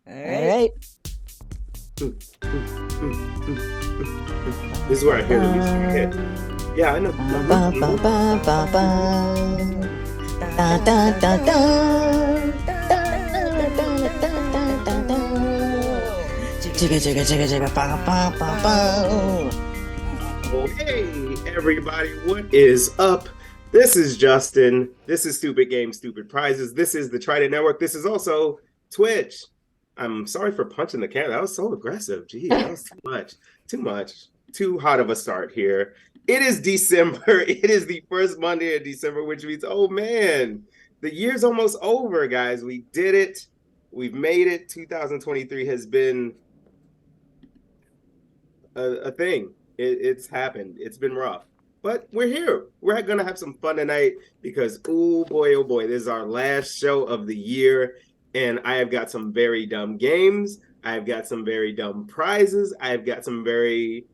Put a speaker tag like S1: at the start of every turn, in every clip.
S1: All right.
S2: This is where I hear the music hit. Yeah, I know. Oh, hey, everybody, what is up? This is Justin. This is Stupid Games, Stupid Prizes. This is the Trident Network. This is also Twitch. I'm sorry for punching the camera. That was so aggressive. Geez, that was too much. Too much. Too hot of a start here. It is December. It is the first Monday of December, which means, oh man, the year's almost over, guys. We did it. We've made it. 2023 has been a thing. It's happened. It's been rough. But we're here. We're going to have some fun tonight because, oh boy, this is our last show of the year. And I have got some very dumb games. I've got some very dumb prizes. I've got some very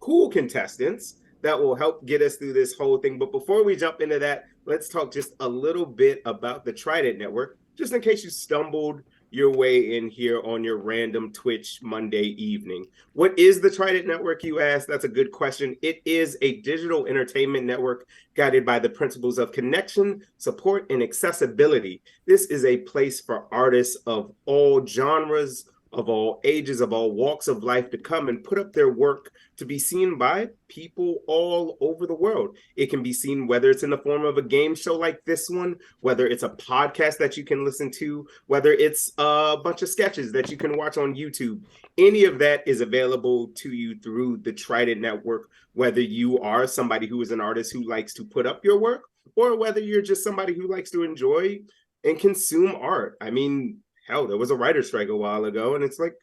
S2: cool contestants that will help get us through this whole thing. But before we jump into that, let's talk just a little bit about the Trident Network, just in case you stumbled your way in here on your random Twitch Monday evening. What is the Trident Network, you ask? That's a good question. It is a digital entertainment network guided by the principles of connection, support, and accessibility. This is a place for artists of all genres, of all ages, of all walks of life to come and put up their work to be seen by people all over the world. It can be seen whether it's in the form of a game show like this one, whether it's a podcast that you can listen to, whether it's a bunch of sketches that you can watch on YouTube. Any of that is available to you through the Trident Network, whether you are somebody who is an artist who likes to put up your work, or whether you're just somebody who likes to enjoy and consume art. I mean, hell, there was a writer's strike a while ago, and it's like,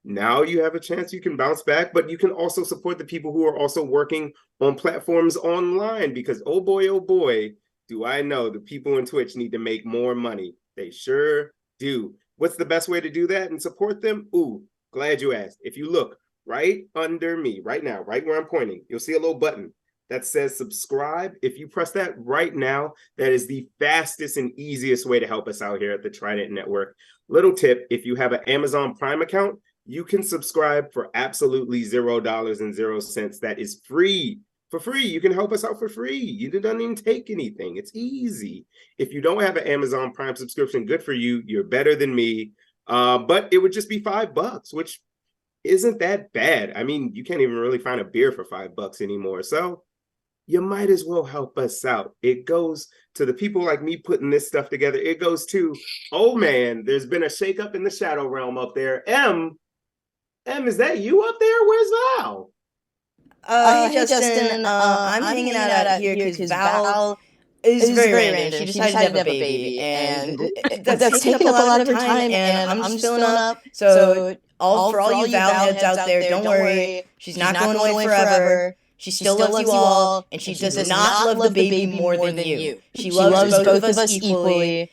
S2: now you have a chance, you can bounce back, but you can also support the people who are also working on platforms online because, oh boy, do I know the people in Twitch need to make more money. They sure do. What's the best way to do that and support them? Ooh, glad you asked. If you look right under me right now, right where I'm pointing, you'll see a little button that says subscribe. If you press that right now, that is the fastest and easiest way to help us out here at the Trident Network. Little tip, if you have an Amazon Prime account, you can subscribe for absolutely $0.00. That is free. For free. You can help us out for free. You doesn't even take anything. It's easy. If you don't have an Amazon Prime subscription, good for you. You're better than me. But it would just be $5, which isn't that bad. I mean, you can't even really find a beer for $5 anymore. So you might as well help us out. It goes to the people like me putting this stuff together. It goes to, oh man, there's been a shakeup in the shadow realm up there. Em, is that you up there? Where's Val?
S1: Hey Justin, I'm hanging out here because Val is very random. She decided to have a baby, and that's taken up a lot of her time, and I'm just filling up. So, for all you Val heads out there, don't worry. She's not going away forever. She still loves you all, and she does not love the baby more than you. She loves both of us equally.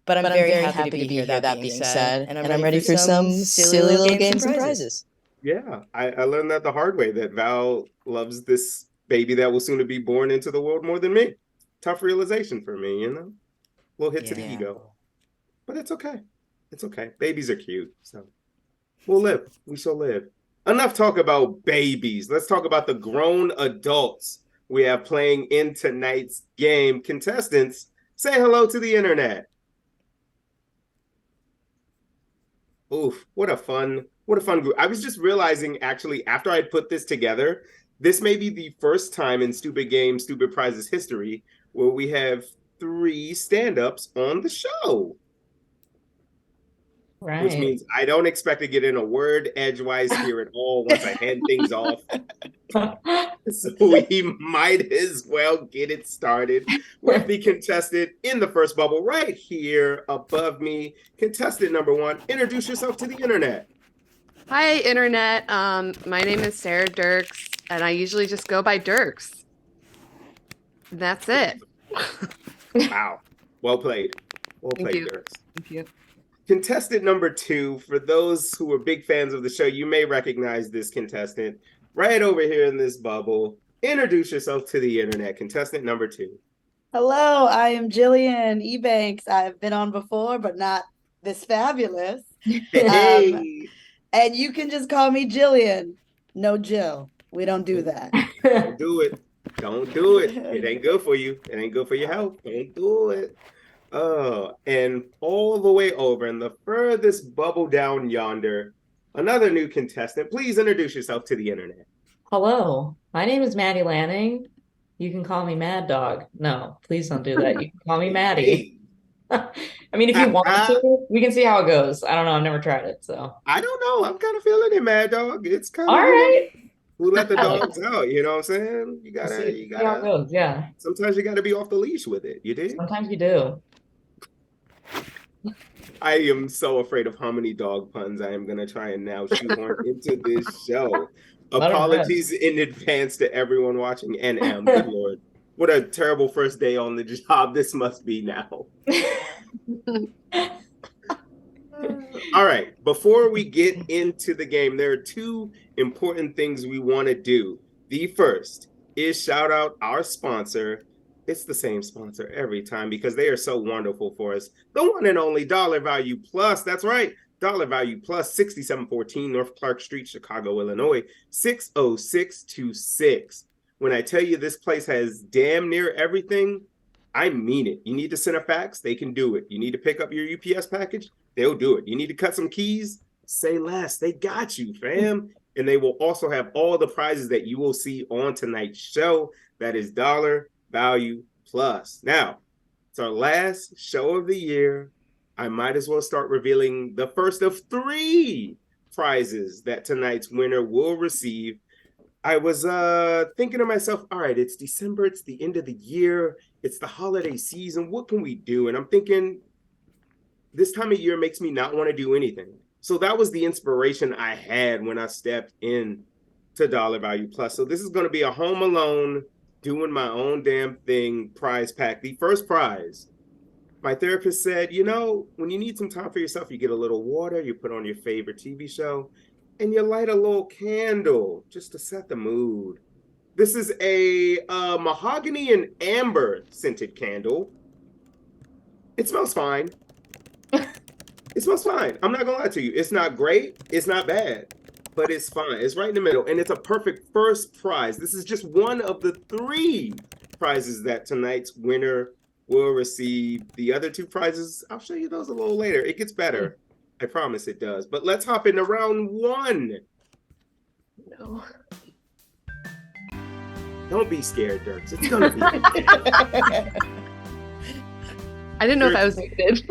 S1: But I'm very happy to be here, that being said. And I'm ready for some silly little games and prizes.
S2: Yeah, I learned that the hard way, that Val loves this baby that will soon to be born into the world more than me. Tough realization for me, you know? Little hit to the ego. But it's okay. It's okay. Babies are cute. So we'll live. We shall live. Enough talk about babies. Let's talk about the grown adults we have playing in tonight's game. Contestants, say hello to the internet. Oof, what a fun group. I was just realizing, actually, after I put this together, this may be the first time in Stupid Games, Stupid Prizes history where we have 3 stand-ups on the show.
S3: Right.
S2: Which means I don't expect to get in a word edgewise here at all once I hand things off. So we might as well get it started with the contestant in the first bubble right here above me. Contestant number 1, introduce yourself to the internet.
S4: Hi, internet. My name is Sarah Dirks, and I usually just go by Dirks. That's it.
S2: Wow. Well played. Well played, Dirks.
S4: Thank you.
S2: Contestant number 2, for those who are big fans of the show, you may recognize this contestant right over here in this bubble. Introduce yourself to the internet, contestant number 2.
S3: Hello, I am Jillian Ebanks. I've been on before, but not
S1: this fabulous.
S2: Hey,
S1: And you can just call me Jillian. No Jill. We don't do that.
S2: don't do it. Don't do it. It ain't good for you. It ain't good for your health. Don't do it. Oh, and all the way over in the furthest bubble down yonder, another new contestant. Please introduce yourself to the internet.
S3: Hello, my name is Maddie Lanning. You can call me Mad Dog. No, please don't do that. You can call me Maddie. I mean, if you want to, we can see how it goes. I don't know. I've never tried it, so.
S2: I don't know. I'm kind of feeling it, Mad Dog. It's kind of,
S3: All right.
S2: who let the dogs out? You know what I'm saying? You gotta,
S3: See how it goes. Yeah.
S2: Sometimes you gotta be off the leash with it. You did?
S3: Sometimes you do.
S2: I am so afraid of how many dog puns I am gonna try and now shoehorn into this show. Apologies in advance to everyone watching NM. Good Lord. What a terrible first day on the job this must be now. All right, before we get into the game, there are two important things we want to do. The first is shout out our sponsor. It's the same sponsor every time because they are so wonderful for us. The one and only Dollar Value Plus. That's right. Dollar Value Plus, 6714 North Clark Street, Chicago, Illinois, 60626. When I tell you this place has damn near everything, I mean it. You need to send a fax, they can do it. You need to pick up your UPS package, they'll do it. You need to cut some keys, say less. They got you, fam. And they will also have all the prizes that you will see on tonight's show. That is Dollar Value Plus. Now, it's our last show of the year. I might as well start revealing the first of 3 prizes that tonight's winner will receive. I was thinking to myself, all right, it's December, it's the end of the year, it's the holiday season, what can we do? And I'm thinking, this time of year makes me not want to do anything. So that was the inspiration I had when I stepped in to Dollar Value Plus. So this is going to be a Home Alone, doing my own damn thing prize pack. The first prize, my therapist said, you know, when you need some time for yourself, you get a little water, you put on your favorite TV show, and you light a little candle just to set the mood. This is a mahogany and amber scented candle. It smells fine. It smells fine. I'm not gonna lie to you. It's not great. It's not bad, but it's fine. It's right in the middle, and it's a perfect first prize. This is just one of the 3 prizes that tonight's winner will receive. The other 2 prizes, I'll show you those a little later. It gets better. I promise it does. But let's hop into round 1.
S4: No.
S2: Don't be scared, Dirks. It's gonna be.
S4: I didn't know if I was muted.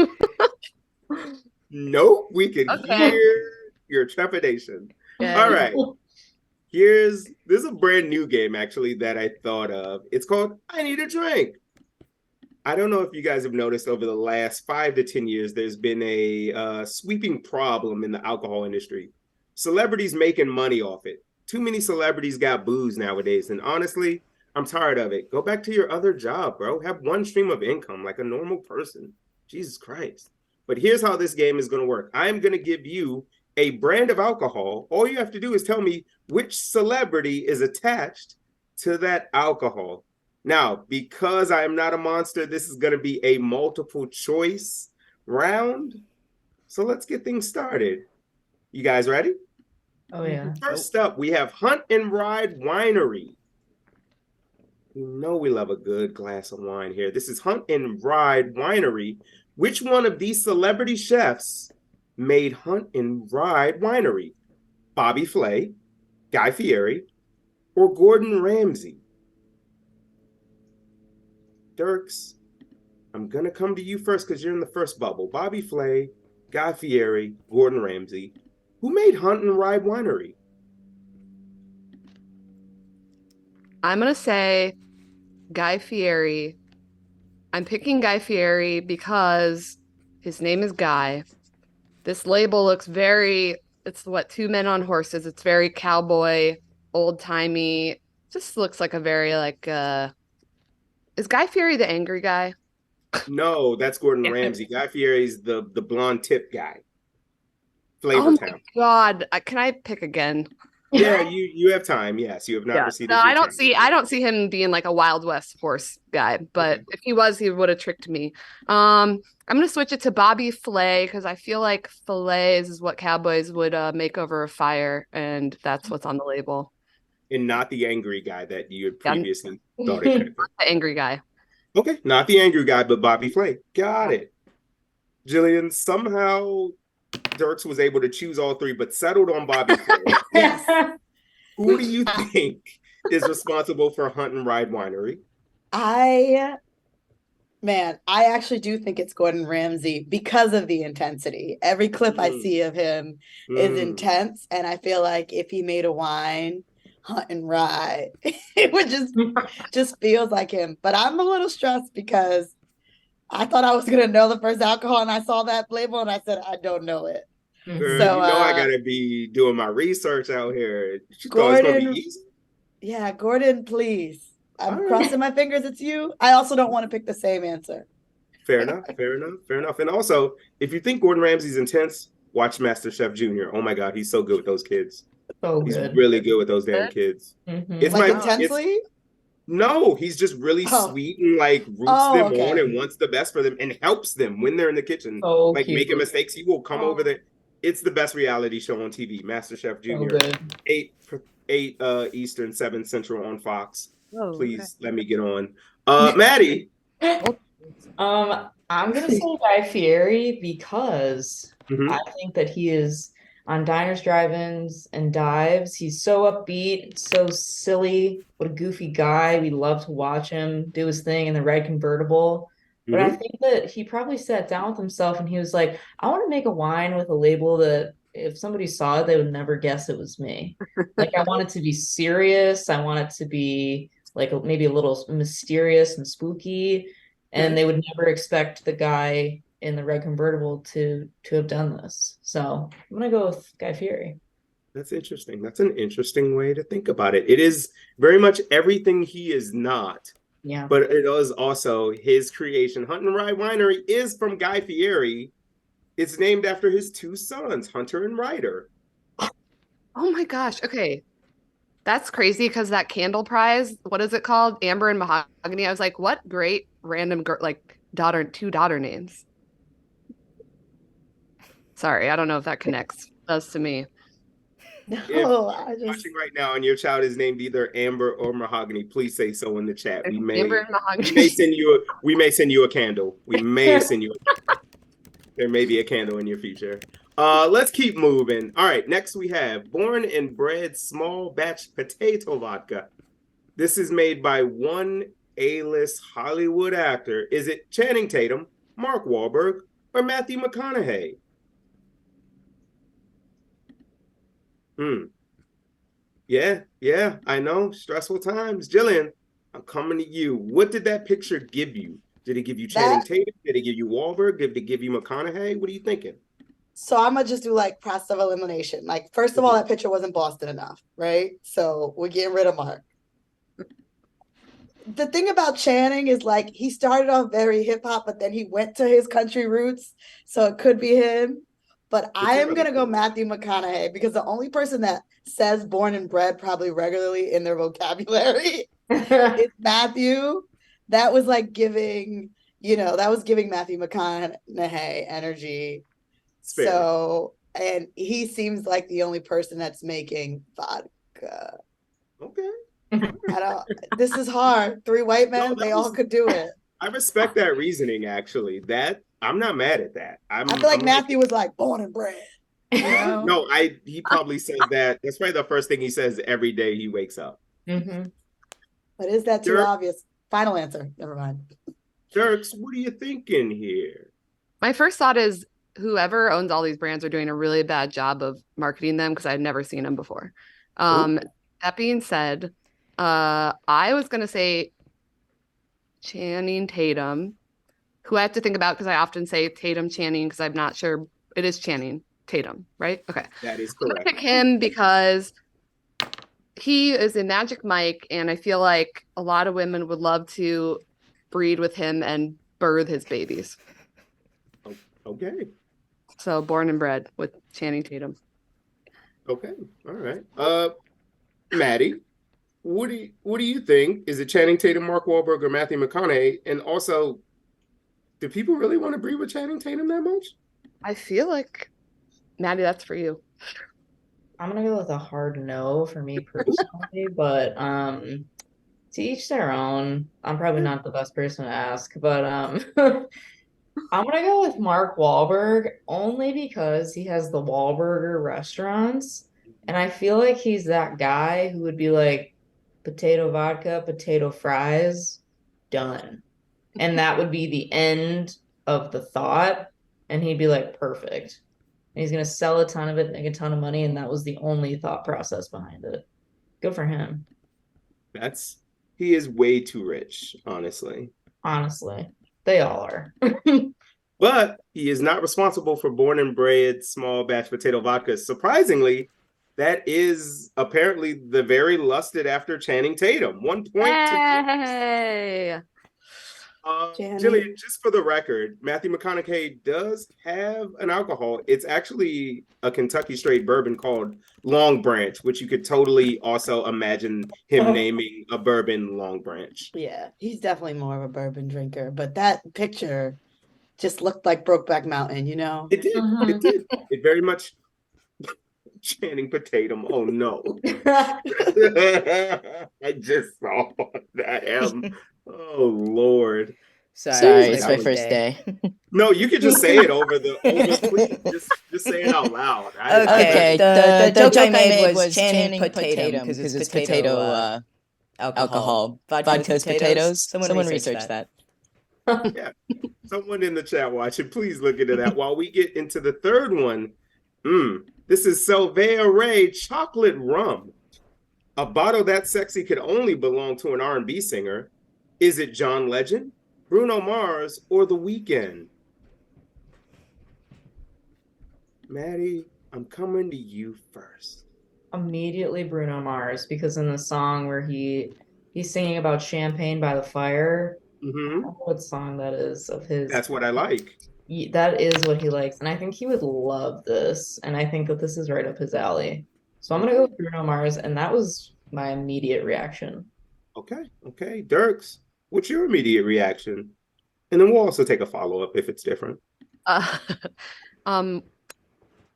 S2: Nope, we can
S4: Okay.
S2: hear your trepidation.
S4: Good.
S2: All right. This is a brand new game actually that I thought of. It's called I Need a Drink. I don't know if you guys have noticed over the last 5 to 10 years, there's been a sweeping problem in the alcohol industry. Celebrities making money off it. Too many celebrities got booze nowadays. And honestly, I'm tired of it. Go back to your other job, bro. Have one stream of income like a normal person. Jesus Christ. But here's how this game is going to work. I'm going to give you a brand of alcohol. All you have to do is tell me which celebrity is attached to that alcohol. Now, because I am not a monster, this is going to be a multiple choice round. So let's get things started. You guys ready?
S3: Oh, yeah.
S2: First up, we have Hunt and Ride Winery. You know we love a good glass of wine here. This is Hunt and Ride Winery. Which one of these celebrity chefs made Hunt and Ride Winery? Bobby Flay, Guy Fieri, or Gordon Ramsay? Dirks, I'm going to come to you first because you're in the first bubble. Bobby Flay, Guy Fieri, Gordon Ramsay. Who made Hunt and Ride Winery?
S4: I'm going to say Guy Fieri. I'm picking Guy Fieri because his name is Guy. This label looks it's what, 2 men on horses. It's very cowboy, old-timey. Just looks like a very is Guy Fieri the angry guy?
S2: No, that's Gordon Ramsay. Guy Fieri's the blonde tip guy.
S4: Oh
S2: Flavortown.
S4: my God. Can I pick again?
S2: Yeah, you have time. Yes, you have not
S4: Yeah.
S2: received
S4: No,
S2: your
S4: I don't
S2: time.
S4: see him being like a Wild West horse guy, but
S2: Okay.
S4: if he was, he would have tricked me. I'm gonna switch it to Bobby Flay because I feel like fillets is what cowboys would make over a fire, and that's what's on the label.
S2: And not the angry guy that you had
S4: Yeah,
S2: previously thought it could have been.
S4: the angry guy.
S2: Okay, not the angry guy, but Bobby Flay. Got it. Jillian, somehow Dirks was able to choose all three, but settled on Bobby Flay.
S1: Yes.
S2: Who do you think is responsible for Hunt and Ride Winery?
S1: I actually do think it's Gordon Ramsay because of the intensity. Every clip I see of him is intense, and I feel like if he made a wine, Hunt and Ride, it would just feels like him. But I'm a little stressed because I thought I was gonna know the first alcohol, and I saw that label, and I said I don't know it.
S2: Girl,
S1: So
S2: you know I gotta be doing my research out here. You thought it's gonna
S1: Gordon,
S2: be easy?
S1: yeah, Gordon, please. I'm
S2: All right.
S1: crossing my fingers it's you. I also don't want to pick the same answer.
S2: Fair enough, fair enough, fair enough. And also, if you think Gordon Ramsay's intense, watch MasterChef Junior. Oh my God, he's so good with those kids.
S3: So
S2: He's
S3: good.
S2: really good with those damn kids. It's
S1: Like
S2: my
S1: intensely?
S2: no, he's just really sweet and like roots them on and wants the best for them and helps them when they're in the kitchen.
S3: So
S2: like
S3: cute.
S2: making mistakes, he will come over there. It's the best reality show on TV, MasterChef Junior. 8 Eastern, 7 Central on Fox.
S4: Oh,
S2: Please let me get on. Maddie.
S3: I'm gonna say Guy Fieri because I think that he is on Diners, Drive-Ins, and Dives. He's so upbeat, so silly. What a goofy guy. We love to watch him do his thing in the red convertible. But I think that he probably sat down with himself and he was like, I want to make a wine with a label that if somebody saw it, they would never guess it was me. Like I want it to be serious. I want it to be like maybe a little mysterious and spooky. And they would never expect the guy in the red convertible to have done this. So I'm gonna go with Guy Fieri.
S2: That's interesting. That's an interesting way to think about it. It is very much everything he is not.
S3: Yeah.
S2: But it is also his creation. Hunt and Ride Winery is from Guy Fieri. It's named after his 2 sons, Hunter and Ryder.
S4: Oh my gosh. Okay. That's crazy because that candle prize, what is it called? Amber and Mahogany. I was like, what great random two daughter names. Sorry, I don't know if that connects. Does to me.
S2: No, if watching right now and your child is named either Amber or Mahogany, please say so in the chat. We may send you a candle. We may send you a candle. There may be a candle in your future. Let's keep moving. All right, next we have Born and Bred Small Batch Potato Vodka. This is made by one A-list Hollywood actor. Is it Channing Tatum, Mark Wahlberg, or Matthew McConaughey? Yeah, I know. Stressful times. Jillian, I'm coming to you. What did that picture give you? Did it give you Channing Tatum? Did it give you Wahlberg? Did it give you McConaughey? What are you thinking?
S1: So I'm gonna just do like process of elimination. Like, first of all, that picture wasn't Boston enough, right? So we're getting rid of Mark. The thing about Channing is like he started off very hip hop, but then he went to his country roots. So it could be him. But I am gonna go Matthew McConaughey because the only person that says born and bred probably regularly in their vocabulary is Matthew. That was like giving Matthew McConaughey energy. So, and he seems like the only person that's making vodka.
S2: Okay.
S1: This is hard. 3 white men, they all could do it.
S2: I respect that reasoning, actually. I'm not mad at that. I
S1: feel like Matthew was like born and bred. You know?
S2: No, he probably says that. That's probably the first thing he says every day he wakes up.
S1: But is that too obvious? Final answer. Never mind.
S2: Dirks, what are you thinking here?
S4: My first thought is whoever owns all these brands are doing a really bad job of marketing them because I've never seen them before. That being said, I was going to say Channing Tatum, who I have to think about because I often say Tatum Channing because I'm not sure. It is Channing Tatum, right? Okay.
S2: That is correct.
S4: I'm going to pick him because he is a Magic Mike, and I feel like a lot of women would love to breed with him and birth his babies.
S2: Okay.
S4: So born and bred with Channing Tatum.
S2: Okay. All right. Maddie, what do you think? Is it Channing Tatum, Mark Wahlberg, or Matthew McConaughey? And also, do people really want to breed with Channing Tatum that much?
S4: I feel like, Maddie, that's for you.
S3: I'm gonna go with a hard no for me personally, but to each their own. I'm probably not the best person to ask, but I'm gonna go with Mark Wahlberg only because he has the Wahlburger restaurants, and I feel like he's that guy who would be like potato vodka, potato fries, done. And that would be the end of the thought, and he'd be like, perfect. And he's gonna sell a ton of it, make a ton of money, and that was the only thought process behind it. Good for him.
S2: He is way too rich, honestly.
S3: Honestly, they all are.
S2: But he is not responsible for born and bred small batch potato vodka. Surprisingly, that is apparently the very lusted after Channing Tatum. 1 point
S4: Hey!
S2: Jillian, just for the record, Matthew McConaughey does have an alcohol. It's actually a Kentucky straight bourbon called Long Branch, which you could totally also imagine him naming a bourbon Long Branch.
S1: Yeah, he's definitely more of a bourbon drinker, but that picture just looked like Brokeback Mountain, you know?
S2: It did. It did. It very much Channing Tatum. Oh no. I just saw that. Oh Lord.
S1: Sorry, it's my first day.
S2: No, you could just say it over please, just say it out loud.
S1: Okay. The joke I made was Channing Tatum because it's potato alcohol. Vodka's potatoes. Someone research that.
S2: Yeah. Someone in the chat watching, please look into that. While we get into the third one, this is Selvae Ray chocolate rum. A bottle that sexy could only belong to an R&B singer. Is it John Legend, Bruno Mars, or The Weeknd? Maddie, I'm coming to you first.
S3: Immediately Bruno Mars, because in the song where he's singing about champagne by the fire, I don't know what song that is of his.
S2: That's what I like.
S3: That is what he likes, and I think he would love this, and I think that this is right up his alley. So I'm gonna go with Bruno Mars, and that was my immediate reaction.
S2: Okay. Dirks, what's your immediate reaction? And then we'll also take a follow-up if it's different.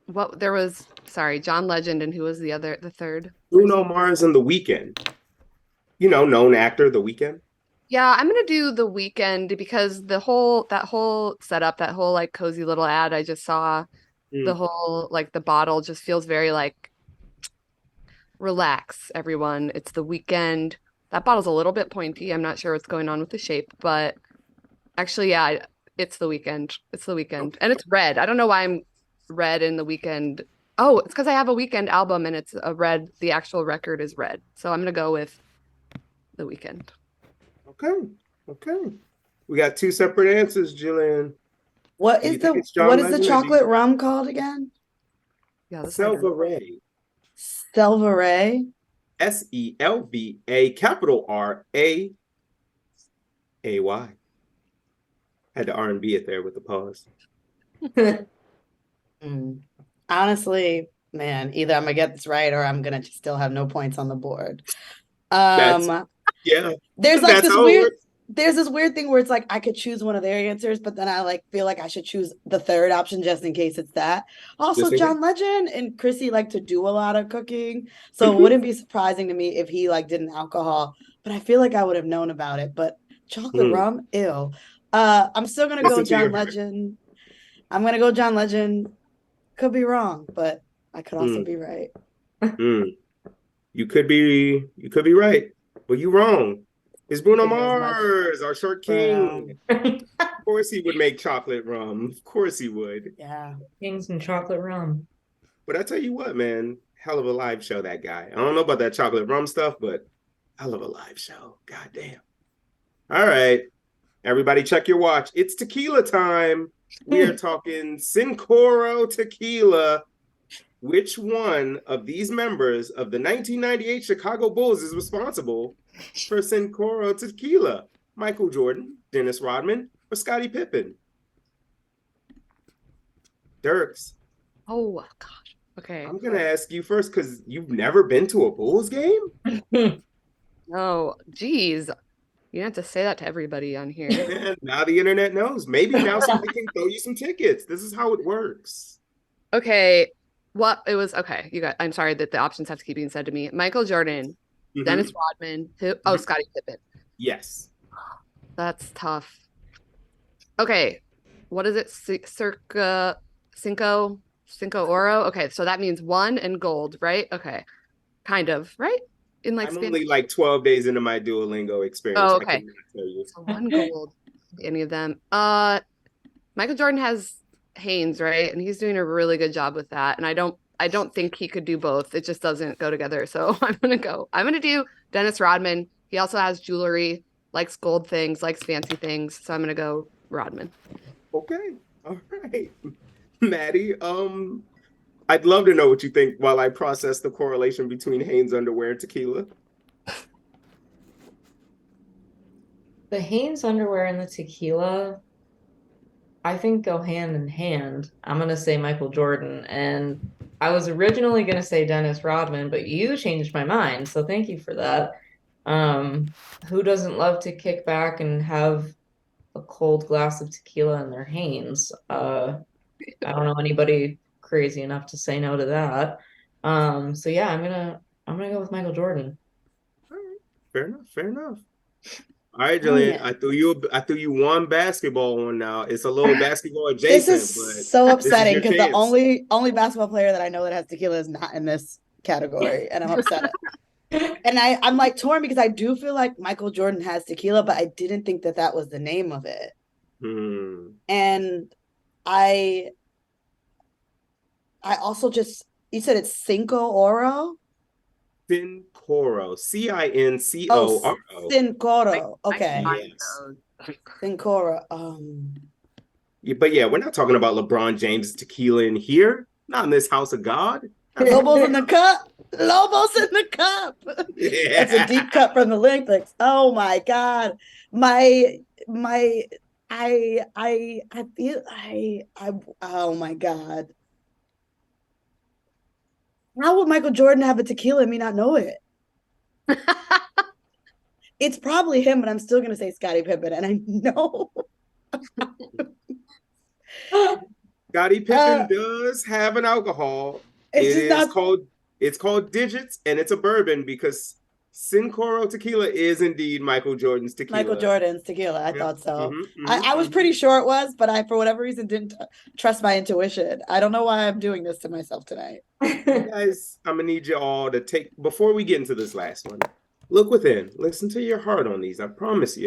S4: What there was, sorry, John Legend, and who was the third?
S2: Bruno Mars and The Weeknd. You know, known actor, The Weeknd.
S4: Yeah, I'm gonna do The Weeknd because that whole setup, that whole like cozy little ad I just saw, the whole like the bottle just feels very like relax, everyone. It's The Weeknd. That bottle's a little bit pointy. I'm not sure what's going on with the shape, but actually, yeah, it's The Weeknd. It's The Weeknd, and it's red. I don't know why I'm red in The Weeknd. Oh, it's because I have a Weeknd album and it's a red. The actual record is red, so I'm gonna go with The Weeknd.
S2: Okay. We got two separate answers, Jillian.
S1: What is the chocolate rum called again?
S4: Yeah,
S2: Selvae.
S1: Selvae.
S2: SELVA capital RAAY. Had to R&B it there with the pause.
S1: Honestly, man, either I'm gonna get this right or I'm gonna just still have no points on the board.
S2: Yeah.
S1: There's like there's this weird thing where it's like I could choose one of their answers, but then I like feel like I should choose the third option just in case it's that. Also, John Legend and Chrissy like to do a lot of cooking, so it wouldn't be surprising to me if he like did an alcohol, but I feel like I would have known about it. But chocolate rum, ew. I'm still gonna go John Legend. I'm gonna go John Legend. Could be wrong, but I could also be right.
S2: You could be right, but you're wrong. It's Bruno Mars, our short king. Of course he would make chocolate rum. Of course he would.
S1: Yeah.
S3: Kings and chocolate rum.
S2: But I tell you what, man, hell of a live show, that guy. I don't know about that chocolate rum stuff, but hell of a live show. God damn. All right. Everybody check your watch. It's tequila time. We are talking Cincoro Tequila. Which one of these members of the 1998 Chicago Bulls is responsible for Cincoro Tequila? Michael Jordan, Dennis Rodman, or Scottie Pippen? Dirks.
S4: Oh, gosh. Okay.
S2: I'm gonna ask you first because you've never been to a Bulls game.
S4: Oh, geez. You have to say that to everybody on here.
S2: And now the internet knows. Maybe now somebody can throw you some tickets. This is how it works.
S4: Okay. What it was okay. I'm sorry that the options have to keep being said to me. Michael Jordan, Dennis Rodman, Scottie Pippen.
S2: Yes.
S4: That's tough. Okay. What is it? Circa Cinco Oro? Okay, so that means 1 and gold, right? Okay. Kind of, right? In like
S2: I'm
S4: Spanish.
S2: only like 12 days into my Duolingo experience.
S4: Oh,
S2: I
S4: okay.
S2: cannot tell you.
S4: So 1 gold. Any of them. Michael Jordan has Haynes, right? And he's doing a really good job with that. And I don't think he could do both. It just doesn't go together. So I'm gonna do Dennis Rodman. He also has jewelry, likes gold things, likes fancy things. So I'm gonna go Rodman.
S2: Okay. All right. Maddie, I'd love to know what you think while I process the correlation between Hanes underwear and tequila.
S3: The Hanes underwear and the tequila, I think, go hand in hand. I'm going to say Michael Jordan. And I was originally going to say Dennis Rodman, but you changed my mind. So thank you for that. Who doesn't love to kick back and have a cold glass of tequila in their Hanes? I don't know anybody crazy enough to say no to that. So yeah, I'm gonna go with Michael Jordan.
S2: All right. Fair enough. All right, Jillian, I threw you one basketball one now. It's a little basketball adjacent.
S1: This is so upsetting because the only basketball player that I know that has tequila is not in this category, and I'm upset. And I'm like torn because I do feel like Michael Jordan has tequila, but I didn't think that was the name of it. And I also you said it's Cinco Oro?
S2: Cincoro. Cincoro.
S1: Cincoro. Okay.
S2: Yes.
S1: Cincoro.
S2: Yeah, but yeah, we're not talking about LeBron James tequila in here. Not in this house of God.
S1: Lobos in the cup. Lobos in the cup.
S2: Yeah.
S1: That's a deep cut from the Olympics. Oh my God. I feel oh my God. How would Michael Jordan have a tequila and me not know it? It's probably him, but I'm still going to say Scottie Pippen, and I know.
S2: Scottie Pippen does have an alcohol. It's called Digits, and it's a bourbon because Cincoro tequila is indeed Michael Jordan's tequila.
S1: Michael Jordan's tequila. I thought so. I was pretty sure it was, but I, for whatever reason, didn't trust my intuition. I don't know why I'm doing this to myself tonight.
S2: Guys, I'm going to need you all to before we get into this last one, look within. Listen to your heart on these. I promise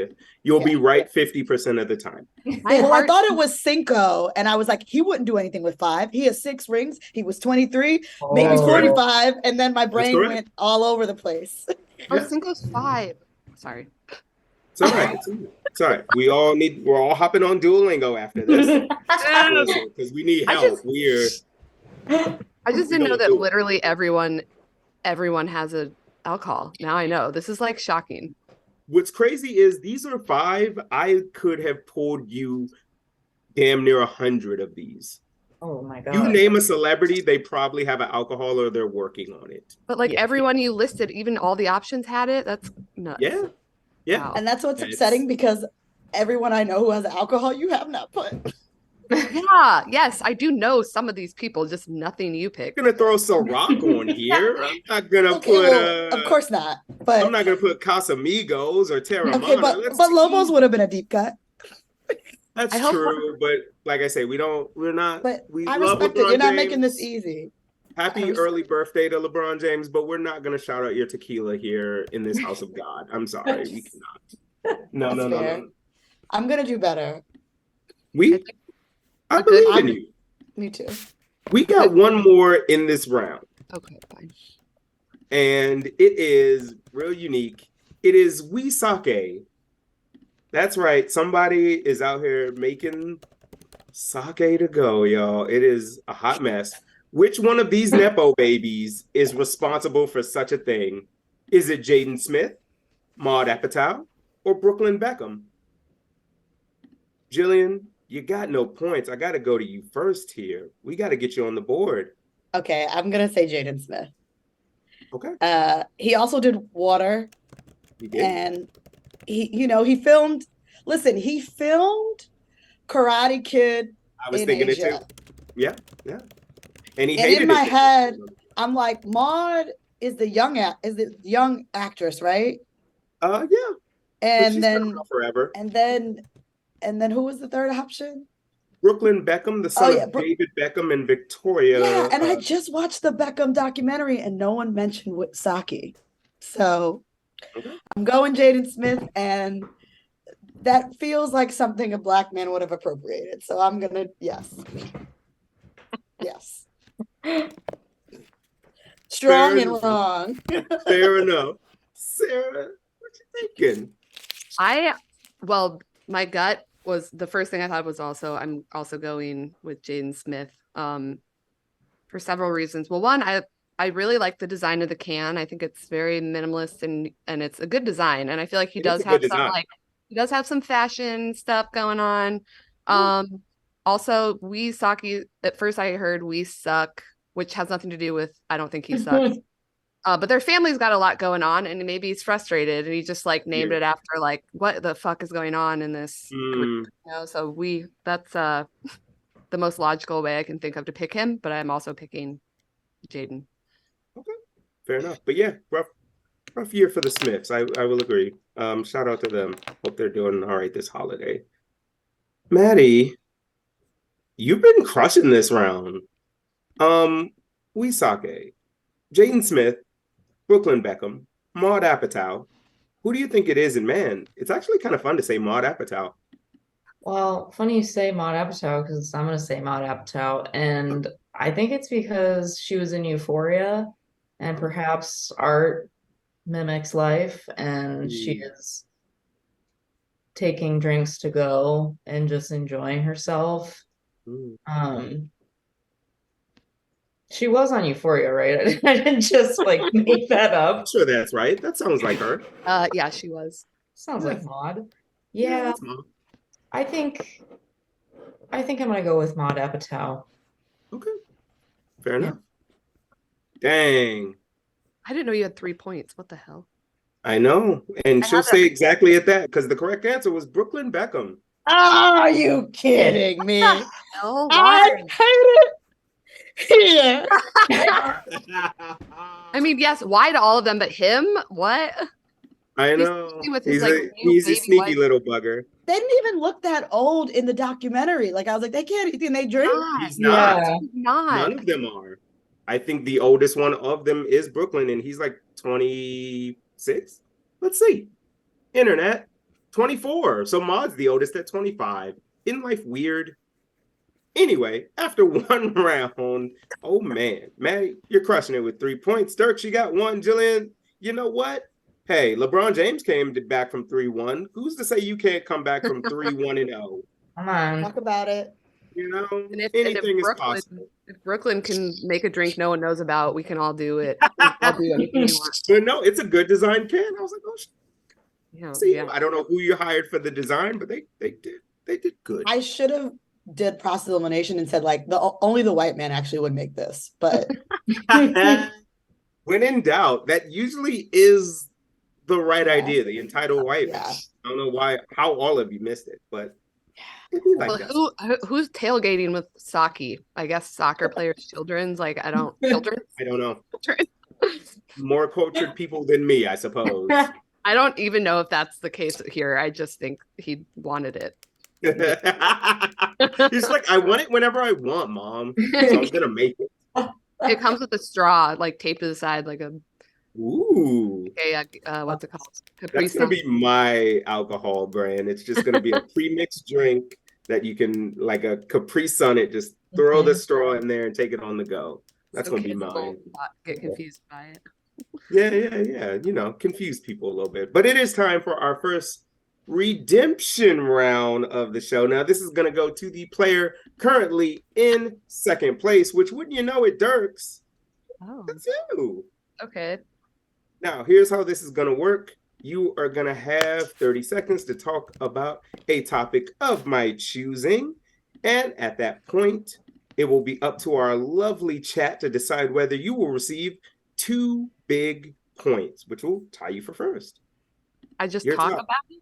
S2: you'll be right 50% of the time.
S1: Well, I thought it was Cinco, and I was like, he wouldn't do anything with 5. He has 6 rings. He was 23, maybe 45, and then my brain went all over the place.
S4: Oh, Cinco's 5. Sorry.
S2: It's all right. It's all right. We're all hopping on Duolingo after this because we need help.
S4: I just didn't know that literally everyone has a alcohol. Now I know. This is like shocking.
S2: What's crazy is these are 5. I could have pulled you damn near 100 of these.
S3: Oh my God.
S2: You name a celebrity, they probably have an alcohol or they're working on it.
S4: But like everyone you listed, even all the options had it. That's nuts.
S2: Yeah.
S4: Wow.
S1: And that's what's upsetting because everyone I know who has alcohol, you have not put.
S4: Yeah, yes, I do know some of these people, just nothing you pick.
S2: I'm gonna throw Ciroc on here. I'm not gonna put
S1: of course not. But
S2: I'm not gonna put Casamigos or Terramana.
S1: Okay, but Lobos would have been a deep cut.
S2: That's true, but like I say, we're not.
S1: But
S2: we
S1: I
S2: love
S1: respect
S2: LeBron
S1: it. You're not
S2: James.
S1: making this easy.
S2: Happy early birthday to LeBron James, but we're not gonna shout out your tequila here in this house of God. I'm sorry, we cannot. No.
S1: I'm gonna do better.
S2: I believe in you.
S1: Me too.
S2: We got one more in this round.
S4: Okay, fine.
S2: And it is real unique. It is We Sake. That's right. Somebody is out here making sake to go, y'all. It is a hot mess. Which one of these Nepo babies is responsible for such a thing? Is it Jaden Smith, Maud Apatow, or Brooklyn Beckham? Jillian, you got no points. I got to go to you first here. We got to get you on the board.
S1: Okay, I'm gonna say Jaden Smith.
S2: Okay.
S1: He also did Water,
S2: He did.
S1: and he filmed. Listen, he filmed Karate Kid
S2: I was
S1: in
S2: thinking it too.
S1: Asia.
S2: Yeah. And he
S1: And
S2: hated
S1: in my
S2: it.
S1: head, I'm like, Maud is the young actress, right?
S2: Yeah. But
S1: And
S2: she's been around forever.
S1: and then who was the third option?
S2: Brooklyn Beckham, the son of David Beckham and Victoria.
S1: Yeah, and I just watched the Beckham documentary, and no one mentioned Saki. So I'm going Jaden Smith, and that feels like something a Black man would have appropriated. So I'm gonna yes. Strong and wrong.
S2: Fair enough. Sarah, what you thinking?
S4: My gut was the first thing I thought was I'm also going with Jaden Smith for several reasons. Well, one, I really like the design of the can. I think it's very minimalist and it's a good design. And I feel like he does have some fashion stuff going on. Also, we Saki, at first I heard we suck, which has nothing to do with I don't think he sucks. But their family's got a lot going on, and maybe he's frustrated, and he just named it after what the fuck is going on in this group, So that's the most logical way I can think of to pick him, but I'm also picking Jaden.
S2: Okay, fair enough. But yeah, rough year for the Smiths. I will agree. Shout out to them. Hope they're doing all right this holiday. Maddie, you've been crushing this round. Wisake, Jaden Smith, Brooklyn Beckham, Maud Apatow. Who do you think it is? And man, it's actually kind of fun to say Maud Apatow.
S3: Well, funny you say Maud Apatow because I'm going to say Maud Apatow. And I think it's because she was in Euphoria and perhaps art mimics life and she is taking drinks to go and just enjoying herself. She was on Euphoria, right? I didn't just make that up.
S2: I'm sure that's right. That sounds like her.
S4: Yeah, she was.
S3: Sounds like Maud. Yeah.
S2: Maud.
S3: I think I'm gonna go with Maud Apatow.
S2: Okay. Fair enough. Dang.
S4: I didn't know you had 3 points. What the hell?
S2: I know. And she'll say exactly at that because the correct answer was Brooklyn Beckham.
S1: Are you kidding me?
S4: Oh,
S1: I hate it. Yeah.
S4: I mean, yes, why to all of them but him? What?
S2: I know.
S4: He's
S2: a sneaky little bugger.
S1: They didn't even look that old in the documentary. I was like, they can't eat and they drink.
S2: He's not.
S4: Yeah.
S2: None of them are. I think the oldest one of them is Brooklyn, and he's 26. Let's see. Internet, 24. So Maud's the oldest at 25. Isn't life weird? Anyway, after one round, oh man, Maddie, you're crushing it with 3 points. Dirks, you got 1. Jillian, you know what? Hey, LeBron James came back from 3-1. Who's to say you can't come back from 3-1-0?
S3: Come on.
S1: Talk about it.
S2: Anything is possible.
S4: If Brooklyn can make a drink no one knows about, we can all do it. I'll do anything you want.
S2: But no, it's a good design can. I was like, oh shit.
S4: Yeah.
S2: I don't know who you hired for the design, but they did good.
S1: I should have did process elimination and said only the white man actually would make this, but
S2: when in doubt, that usually is the right idea. The entitled white man. I don't know how all of you missed it, but
S4: who's tailgating with Saki? I guess soccer players' children's. I don't
S2: know. More cultured people than me, I suppose.
S4: I don't even know if that's the case here. I just think he wanted it.
S2: He's like, I want it whenever I want, Mom. So I'm gonna make it.
S4: It comes with a straw, taped to the side,
S2: ooh.
S4: What's it called?
S2: That's gonna be my alcohol brand. It's just gonna be a pre-mixed drink that you can, a Capri Sun it, just throw the straw in there and take it on the go. That's gonna be mine.
S4: Get confused by it.
S2: Yeah. Confuse people a little bit. But it is time for our first redemption round of the show. Now, this is going to go to the player currently in second place, which, wouldn't you know it, Dirks?
S4: Oh.
S2: That's you.
S4: Okay.
S2: Now, here's how this is going to work. You are going to have 30 seconds to talk about a topic of my choosing. And at that point, it will be up to our lovely chat to decide whether you will receive 2 big points, which will tie you for first.
S4: I just
S2: Your
S4: talk
S2: top.
S4: about it?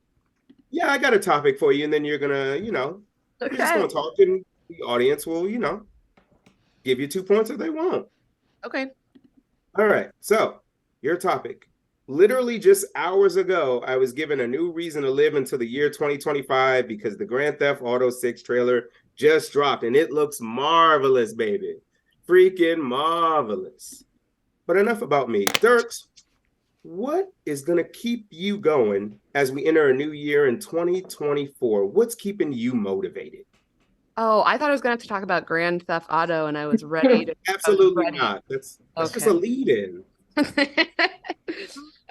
S2: Yeah, I got a topic for you, and then you're gonna, you're just gonna talk, and the audience will, give you 2 points if they won't.
S4: Okay.
S2: All right, so your topic. Literally just hours ago, I was given a new reason to live until the year 2025 because the Grand Theft Auto 6 trailer just dropped, and it looks marvelous, baby. Freaking marvelous. But enough about me. Dirks, what is going to keep you going as we enter a new year in 2024? What's keeping you motivated?
S4: Oh, I thought I was going to have to talk about Grand Theft Auto, and I was ready to.
S2: Absolutely not. That's just a lead-in.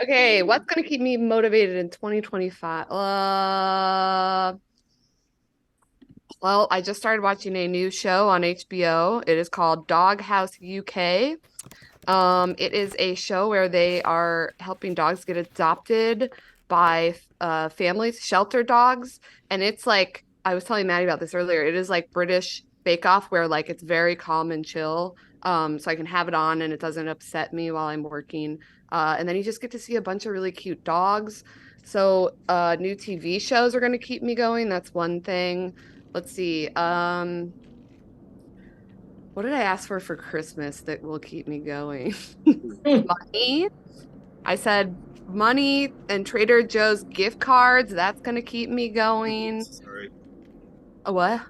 S4: Okay, what's going to keep me motivated in 2025? Well, I just started watching a new show on HBO. It is called Doghouse UK. It is a show where they are helping dogs get adopted by families, shelter dogs, and it's like I was telling Maddie about this earlier. It is like British Bake Off, where like it's very calm and chill, so I can have it on and it doesn't upset me while I'm working. And then you just get to see a bunch of really cute dogs. So new TV shows are going to keep me going. That's one thing. Let's see. What did I ask for Christmas that will keep me going? Money. I said money and Trader Joe's gift cards. That's going to keep me going.
S2: Sorry.
S4: A what?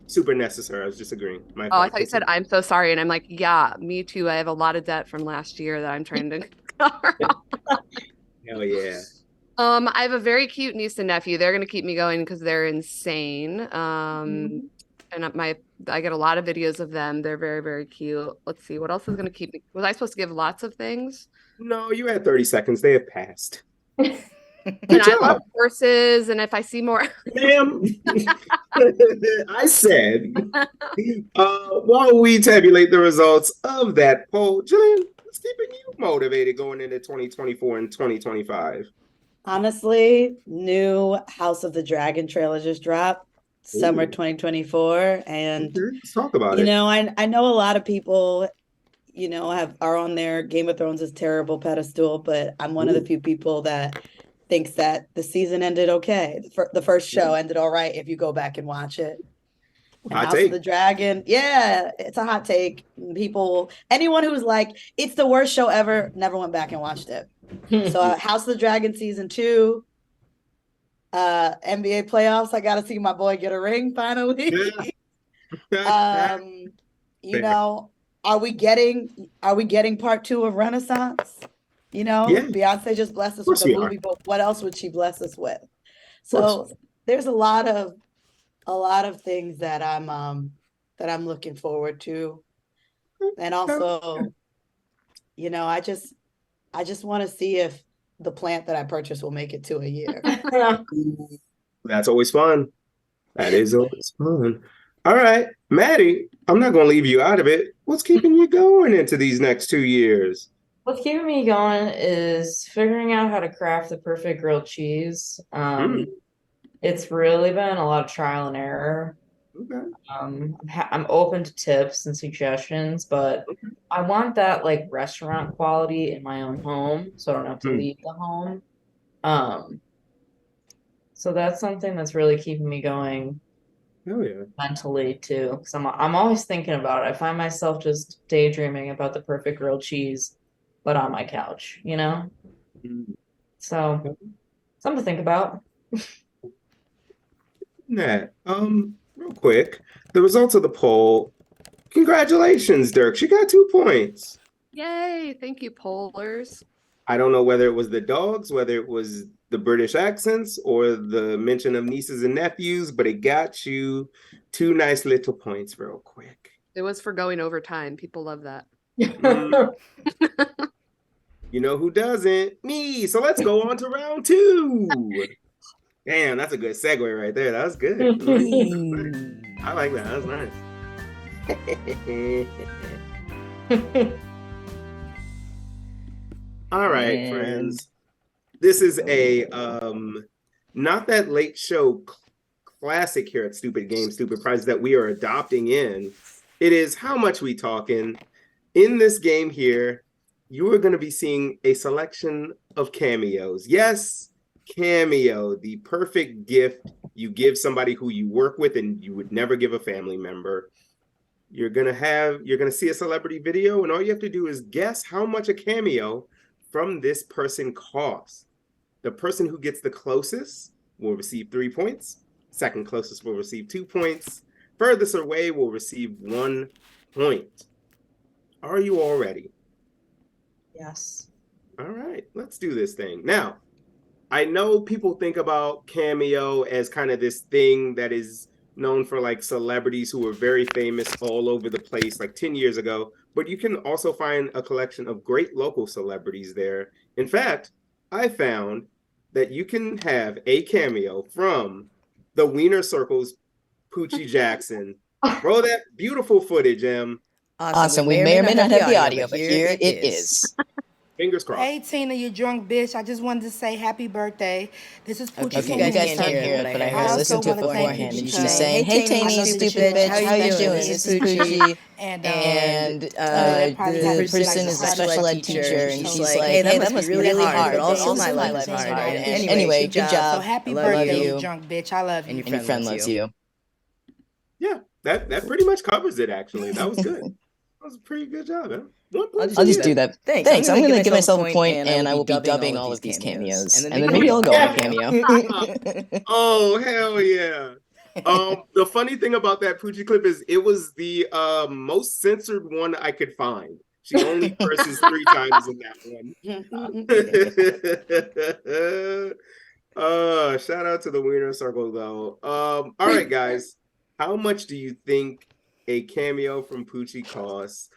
S2: Super necessary. I was just agreeing.
S4: I thought you said I'm so sorry. And I'm like, yeah, me too. I have a lot of debt from last year that I'm trying to cover.
S2: Hell yeah.
S4: I have a very cute niece and nephew. They're going to keep me going because they're insane. And I get a lot of videos of them. They're very, very cute. Let's see. What else is going to keep me? Was I supposed to give lots of things?
S2: No, you had 30 seconds. They have passed.
S4: And I love horses. And if I see more.
S2: Ma'am, I said, while we tabulate the results of that poll, Jillian, what's keeping you motivated going into 2024 and 2025?
S1: Honestly, new House of the Dragon trailer just dropped. Summer 2024, and
S2: let's talk about it.
S1: I know a lot of people are on their Game of Thrones is terrible pedestal, but I'm one of the few people that thinks that the season ended okay. The first show ended all right if you go back and watch it. And House of the Dragon, it's a hot take. Anyone who's like it's the worst show ever never went back and watched it. So House of the Dragon season 2. NBA playoffs. I got to see my boy get a ring finally. Are we getting part 2 of Renaissance? Beyonce just blessed us with a movie, but what else would she bless us with? So there's a lot of things that I'm looking forward to, and also, I just want to see if the plant that I purchased will make it to a year.
S2: That's always fun. That is always fun. All right, Maddie, I'm not going to leave you out of it. What's keeping you going into these next 2 years?
S3: What's keeping me going is figuring out how to craft the perfect grilled cheese. It's really been a lot of trial and error.
S2: Okay.
S3: I'm open to tips and suggestions, but I want that like restaurant quality in my own home, so I don't have to leave the home. So that's something that's really keeping me going.
S2: Oh yeah.
S3: Mentally too, because I'm always thinking about it. I find myself just daydreaming about the perfect grilled cheese, but on my couch, So something to think about.
S2: Real quick, the results of the poll. Congratulations, Dirks. You got 2 points.
S4: Yay. Thank you, pollers.
S2: I don't know whether it was the dogs, whether it was the British accents, or the mention of nieces and nephews, but it got you 2 nice little points real quick.
S4: It was for going over time. People love that.
S2: You know who doesn't? Me. So let's go on to round 2. Damn, that's a good segue right there. That was good. I like that. That was nice. All right, friends. This is a not that late show classic here at Stupid Games, Stupid Prizes that we are adopting in. It is How Much We Talking. In this game here, you are going to be seeing a selection of cameos. Yes, cameo, the perfect gift you give somebody who you work with and you would never give a family member. You're going to see a celebrity video, and all you have to do is guess how much a cameo from this person costs. The person who gets the closest will receive 3 points. Second closest will receive 2 points. Furthest away will receive 1 point. Are you all ready?
S1: Yes.
S2: All right, let's do this thing. Now, I know people think about Cameo as kind of this thing that is known for like celebrities who were very famous all over the place like 10 years ago, but you can also find a collection of great local celebrities there. In fact, I found that you can have a cameo from the Wiener Circle's Poochie Jackson. Roll that beautiful footage, Em.
S1: Awesome. We may or may not have the audio, but here it is.
S2: Fingers crossed.
S5: Hey Tina, you drunk bitch. I just wanted to say happy birthday. This is Poochie.
S1: Okay, you guys can't hear it, but I heard listen to it beforehand. And she's saying, hey, Tanya, you stupid bitch, how you doing? This is Poochie. And the person is a special ed teacher, and she's like, hey, that must be really hard, but also my life is hard. And anyway, good job.
S5: So happy
S1: I love
S5: birthday,
S1: you.
S5: you drunk bitch. I love you.
S1: And your friend loves you.
S2: Yeah, that pretty much covers it, actually. That was good. That was a pretty good job, man.
S1: I'll just do that. Thanks. I'm going to give myself a point, and I will be dubbing all of these cameos. And then maybe I'll go on a cameo.
S2: Oh, hell yeah. The funny thing about that Poochie clip is it was the most censored one I could find. She only curses 3 times in that one. Shout out to the Wiener Circle, though. All right, guys. How much do you think a cameo from Poochie costs?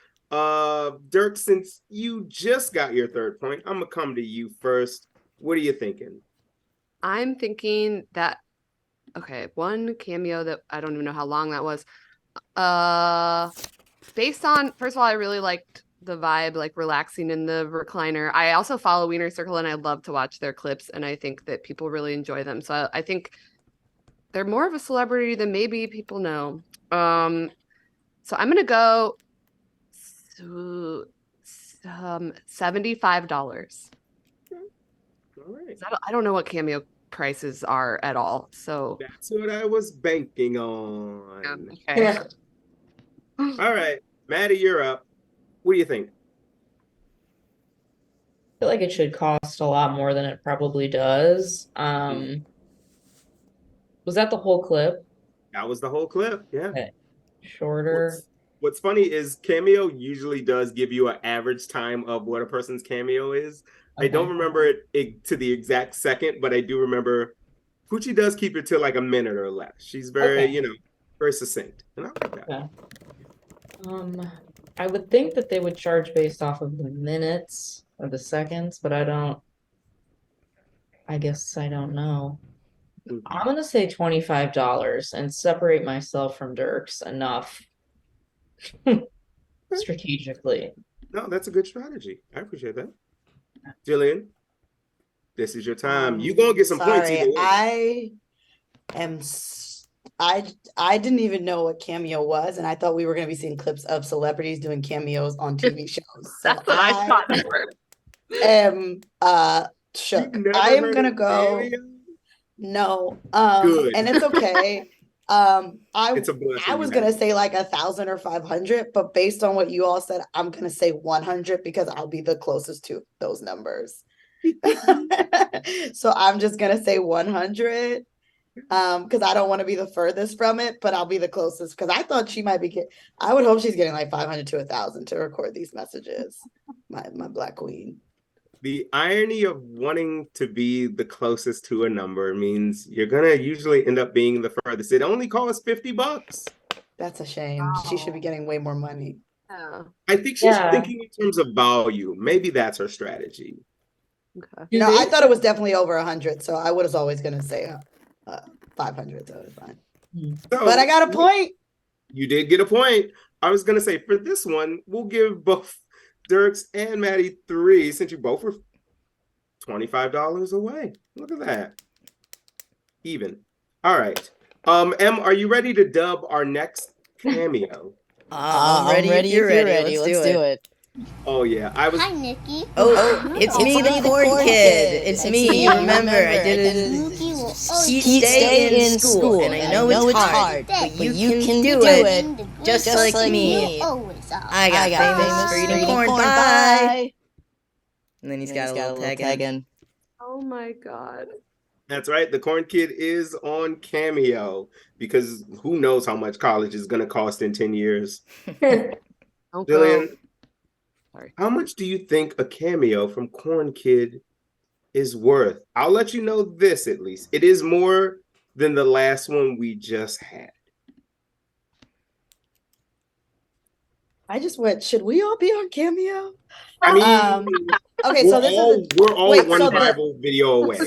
S2: Dirk, since you just got your 3rd point, I'm gonna come to you first. What are you thinking?
S4: I'm thinking that, okay, one cameo that I don't even know how long that was. Based on, first of all, I really liked the vibe, like relaxing in the recliner. I also follow Wiener Circle and I love to watch their clips, and I think that people really enjoy them. So I think they're more of a celebrity than maybe people know. So I'm gonna go $75.
S2: All right.
S4: I don't know what cameo prices are at all. So
S2: That's what I was banking on.
S4: okay.
S2: All right, Maddie, you're up. What do you think?
S3: I feel like it should cost a lot more than it probably does. Was that the whole clip?
S2: That was the whole clip. Yeah.
S3: Okay. Shorter.
S2: What's funny is Cameo usually does give you an average time of what a person's cameo is. Okay. I don't remember it to the exact second, but I do remember Poochie does keep it to like a minute or less. She's very, very succinct. And I like that.
S3: Okay. I would think that they would charge based off of the minutes or the seconds, but I guess I don't know. I'm gonna say $25 and separate myself from Dirks enough strategically.
S2: No, that's a good strategy. I appreciate that. Jillian, this is your time. You gonna get some points either way.
S6: I didn't even know what cameo was, and I thought we were going to be seeing clips of celebrities doing cameos on TV shows. So
S4: That's what I thought.
S6: am shook. I am gonna go. No,
S2: Good.
S6: and it's okay.
S2: It's a blessing.
S6: I was gonna say like 1,000 or 500, but based on what you all said, I'm gonna say 100 because I'll be the closest to those numbers. So I'm just gonna say 100. Because I don't want to be the furthest from it, but I'll be the closest because I thought she might be I would hope she's getting like 500 to 1,000 to record these messages. My Black queen.
S2: The irony of wanting to be the closest to a number means you're gonna usually end up being the furthest. It only costs $50.
S6: That's a shame. She should be getting way more money.
S4: Yeah.
S2: I think she's thinking in terms of value. Maybe that's her strategy.
S4: Okay.
S6: No, I thought it was definitely over 100, so I was always gonna say 500, so it's fine.
S2: So,
S6: but I got a point.
S2: You did get a point. I was gonna say for this one, we'll give both Dirks and Maddie 3 since you both were $25 away. Look at that. Even. All right. Em, are you ready to dub our next cameo?
S1: I'm ready if you're ready. Let's do it.
S2: Oh yeah,
S7: Hi, Nikki.
S1: It's me, the corn kid. It's me.
S7: you.
S1: Remember, I did a
S7: Nikki will
S1: heat stay in school, and I know it's hard, but you can do it just like me. I got famous for eating corn pie. And then he's got a little tag in.
S4: Oh my God.
S2: that's right. The Corn Kid is on Cameo because who knows how much college is going to cost in 10 years.
S4: Don't go.
S2: Jillian,
S4: Sorry.
S2: how much do you think a cameo from Corn Kid is worth? I'll let you know this at least. It is more than the last one we just had.
S6: I just went, should we all be on Cameo?
S2: I mean,
S6: Okay, so this is
S2: we're all
S6: wait,
S2: one
S6: so
S2: viral video away.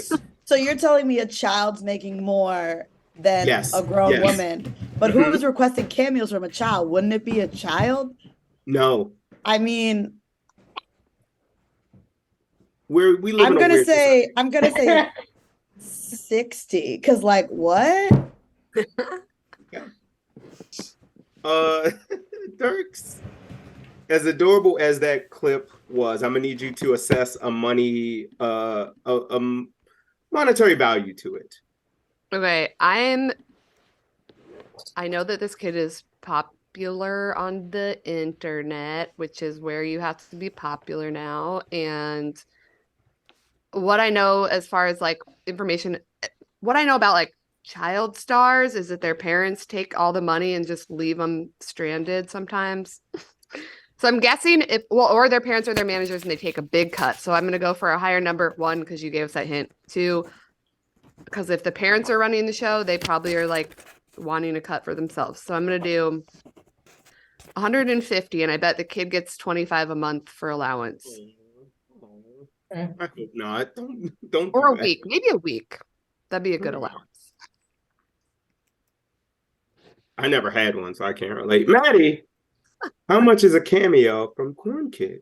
S6: so you're telling me a child's making more than
S2: Yes,
S6: a grown
S2: yes.
S6: woman. But who was requesting cameos from a child? Wouldn't it be a child?
S2: No,
S6: I mean,
S2: we live
S6: I'm
S2: in a
S6: gonna
S2: weird
S6: say
S2: society.
S6: I'm gonna say 60. Cause like what?
S2: Dirks, as adorable as that clip was, I'm gonna need you to assess a monetary value to it.
S4: Okay, I know that this kid is popular on the internet, which is where you have to be popular now. And what I know as far as like information, what I know about like child stars is that their parents take all the money and just leave them stranded sometimes. So I'm guessing or their parents are their managers and they take a big cut. So I'm going to go for a higher number. 1, because you gave us that hint. 2, because if the parents are running the show, they probably are like wanting a cut for themselves. So I'm going to do 150, and I bet the kid gets 25 a month for allowance.
S2: I hope not. Don't
S4: Or
S2: do
S4: a
S2: that.
S4: week, maybe a week. That'd be a good allowance.
S2: I never had one, so I can't relate. Maddie, how much is a cameo from Corn Kid?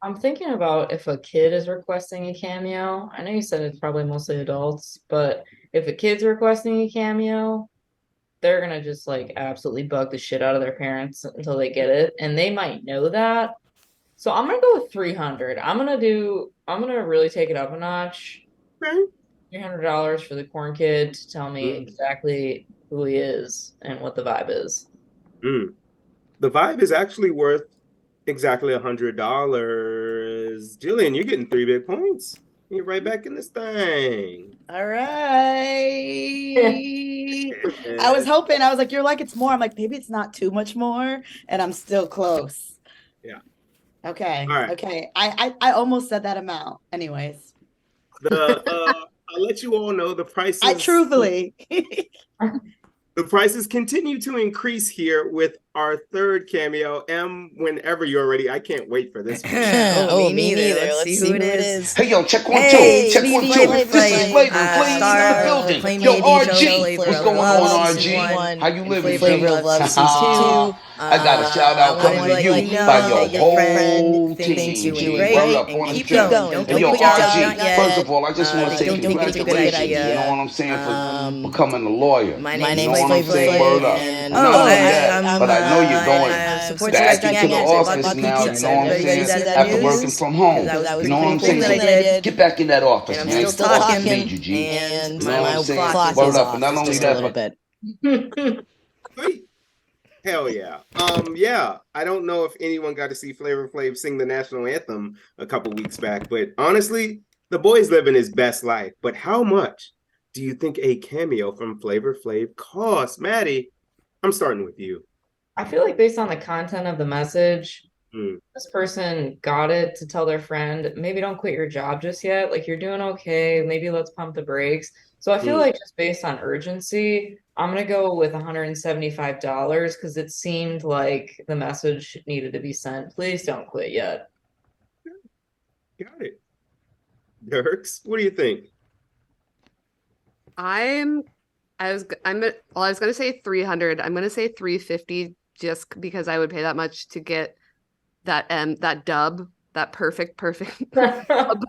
S3: I'm thinking about if a kid is requesting a cameo. I know you said it's probably mostly adults, but if a kid's requesting a cameo, they're gonna just like absolutely bug the shit out of their parents until they get it, and they might know that. So I'm gonna go with 300. I'm gonna really take it up a notch.
S2: Okay.
S3: $300 for the corn kid to tell me exactly who he is and what the vibe is.
S2: The vibe is actually worth exactly $100. Jillian, you're getting 3 big points. You're right back in this thing.
S6: All right. I was hoping, I was like, you're like, it's more. I'm like, maybe it's not too much more. And I'm still close.
S2: Yeah.
S6: Okay.
S2: All right.
S6: Okay. I almost said that amount. Anyways.
S2: I'll let you all know the prices.
S6: Truthfully.
S2: The prices continue to increase here with our third cameo. Whenever you're ready, I can't wait for this one.
S1: Me neither. Let's see who it is.
S8: Hey, yo, check 1, 2. Check 1, 2. This is Flavor Flav in the building. Yo, RG. What's going on, RG? How you living,
S1: Flavor of Love Season 2.
S8: I got a shout out coming to you by your whole team.
S1: Thinks you
S8: G.
S1: were great,
S8: Word up
S1: and
S8: on the
S1: keep
S8: trail.
S1: going. Don't
S8: Hey, yo,
S1: quit your job
S8: RG.
S1: yet.
S8: First of all, I just want to say
S1: don't think it's a good
S8: congratulations.
S1: idea.
S8: You know what I'm saying, for becoming a lawyer.
S1: My
S8: You
S1: name
S8: know
S1: is
S8: what I'm
S1: Flavor
S8: saying?
S1: Flav,
S8: Word up.
S1: and
S8: Not only that, but I know you're going
S1: support
S8: back
S1: you guys
S8: into the
S1: doing
S8: office
S1: it.
S8: now, you know what I'm saying,
S1: That
S8: after
S1: news,
S8: working from home.
S1: that was
S8: You know what I'm
S1: pretty cool
S8: saying?
S1: that I did.
S8: Get back in that office,
S1: And
S8: man.
S1: I'm still
S8: Office
S1: talking,
S8: made you, G.
S1: and
S8: You know what I'm
S1: my
S8: saying?
S1: clock
S8: Word
S1: is
S8: up.
S1: off
S8: And not only
S1: just a little
S8: that,
S1: bit.
S2: Sweet. Hell yeah. Yeah, I don't know if anyone got to see Flavor Flav sing the national anthem a couple weeks back, but honestly, the boy's living his best life. But how much do you think a cameo from Flavor Flav costs? Maddie, I'm starting with you.
S3: I feel like based on the content of the message, this person got it to tell their friend, maybe don't quit your job just yet. Like, you're doing okay. Maybe let's pump the brakes. So I feel like just based on urgency, I'm going to go with $175 because it seemed like the message needed to be sent. Please don't quit yet.
S2: Got it. Dirks, what do you think?
S4: I was gonna say 300. I'm gonna say 350 just because I would pay that much to get that dub, that perfect dub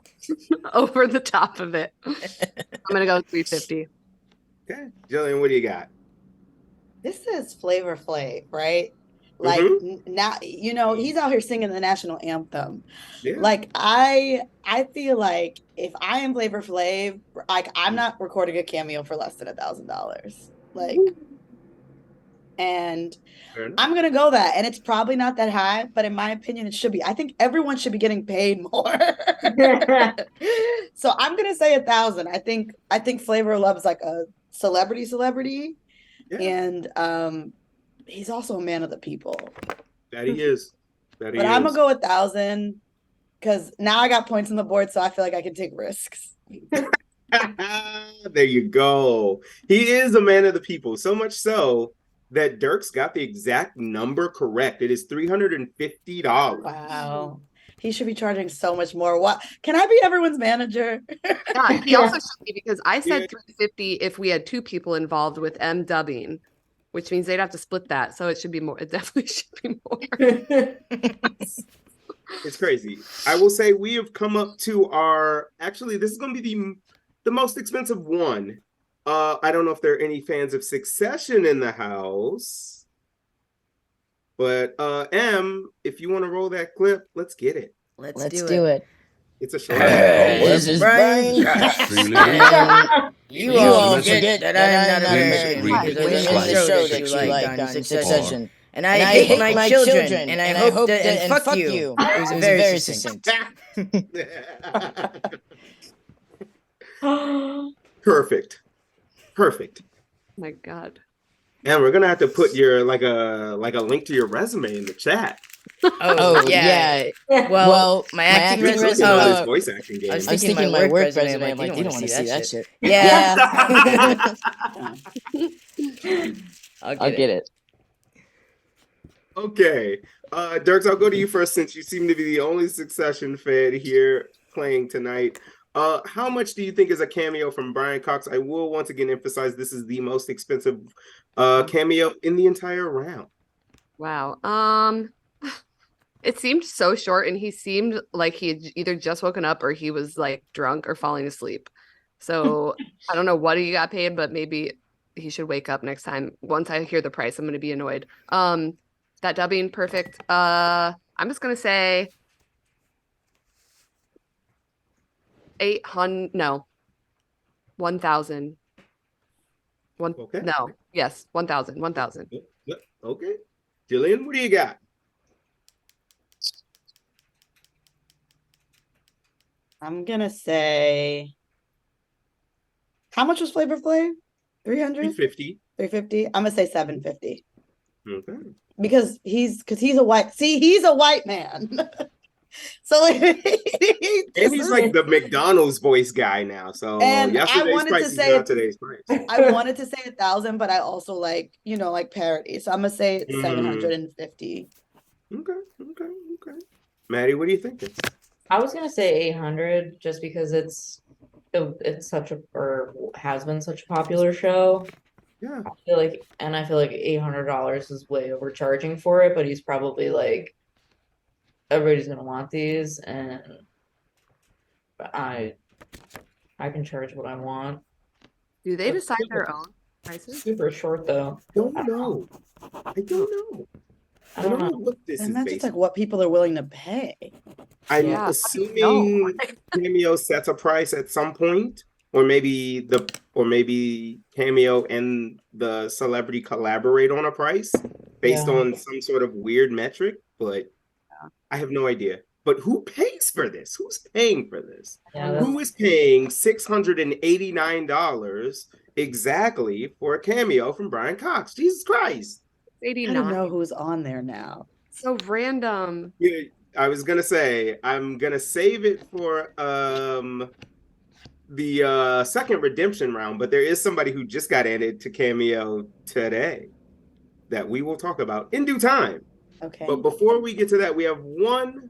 S4: over the top of it. I'm gonna go with 350.
S2: Okay. Jillian, what do you got?
S6: This is Flavor Flav, right? Like
S2: Mhm.
S6: now, you know, he's out here singing the national anthem.
S2: Yeah.
S6: Like I feel like if I am Flavor Flav, like I'm not recording a cameo for less than $1,000. Like, and
S2: Fair enough.
S6: I'm gonna go that, and it's probably not that high, but in my opinion, it should be. I think everyone should be getting paid more. So I'm gonna say 1,000. I think Flavor loves like a celebrity,
S2: Yeah.
S6: and he's also a man of the people.
S2: That he is. That he
S6: But
S2: is.
S6: I'm gonna go 1,000 because now I got points on the board, so I feel like I can take risks.
S2: There you go. He is a man of the people, so much so that Dirks got the exact number correct. It is $350.
S6: Wow. He should be charging so much more. What can I be everyone's manager?
S4: Yeah, he also should be, because I said
S2: Yeah.
S4: 350 if we had 2 people involved with M dubbing, which means they'd have to split that. So it should be more. It definitely should be more.
S2: It's crazy. I will say we have come up to our, actually, this is going to be the most expensive one. I don't know if there are any fans of Succession in the house, but M, if you want to roll that clip, let's get it.
S1: Let's do it.
S2: It's a short.
S1: This is Brian. You all forget that I'm not American because of the show that you like on Succession. And I hate my children, and I hope that, and fuck you. It was very succinct.
S2: Perfect.
S4: My God.
S2: And we're gonna have to put your like a link to your resume in the chat.
S1: Oh yeah. Well, my acting resume.
S2: This voice acting game.
S1: I was thinking my work resume. I'm like, you don't want to see that shit. Yeah. I'll get it.
S2: Okay. Dirks, I'll go to you first since you seem to be the only Succession fan here playing tonight. How much do you think is a cameo from Brian Cox? I will once again emphasize this is the most expensive cameo in the entire round.
S4: Wow. It seemed so short, and he seemed like he had either just woken up or he was like drunk or falling asleep. So I don't know what he got paid, but maybe he should wake up next time. Once I hear the price, I'm going to be annoyed. That dubbing, perfect. I'm just going to say 800. No, 1,000.
S2: Okay.
S4: No. Yes, 1,000. 1,000.
S2: Okay. Jillian, what do you got?
S6: I'm gonna say, how much was Flavor Flav? 300?
S2: 350.
S6: 350? I'm gonna say 750.
S2: Okay.
S6: Because he's a white man. So like,
S2: And he's like the McDonald's voice guy now. So
S6: and
S2: yesterday's price is not today's price.
S6: I wanted to say 1,000, but I also like parody. So I'm gonna say 750.
S2: Okay. Maddie, what do you think?
S3: I was gonna say 800 just because it's such a, or has been such a popular show.
S2: Yeah.
S3: I feel like $800 is way overcharging for it, but he's probably like, everybody's gonna want these, and I can charge what I want.
S4: Do they decide their own prices?
S3: Super short though.
S2: I don't know. I don't know what this is.
S6: And that's just
S2: based
S6: like what people are willing to pay.
S2: I'm
S4: Yeah,
S2: assuming Cameo sets a price at some point, or maybe Cameo and the celebrity collaborate on a price based on some sort of weird metric, but I have no idea. But who pays for this? Who's paying for this? Who is paying $689 exactly for a cameo from Brian Cox? Jesus Christ.
S4: 89.
S6: I don't know who's on there now.
S4: So random.
S2: Yeah, I was gonna say I'm gonna save it for the second redemption round, but there is somebody who just got added to Cameo today that we will talk about in due time.
S6: Okay.
S2: But before we get to that, we have one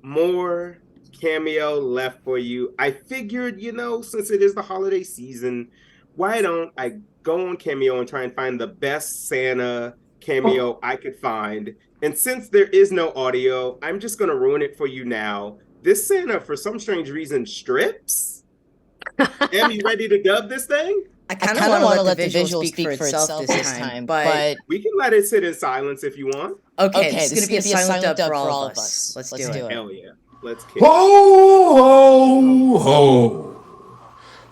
S2: more cameo left for you. I figured, since it is the holiday season, why don't I go on Cameo and try and find the best Santa cameo I could find. And since there is no audio, I'm just going to ruin it for you now. This Santa, for some strange reason, strips. Am you ready to dub this thing?
S1: I kind of want to let the visual speak for itself this time, but
S2: we can let it sit in silence if you want.
S1: Okay, this is going to be a silent dub for all of us. Let's do it.
S2: Hell yeah. Let's kick.
S7: Ho, ho, ho.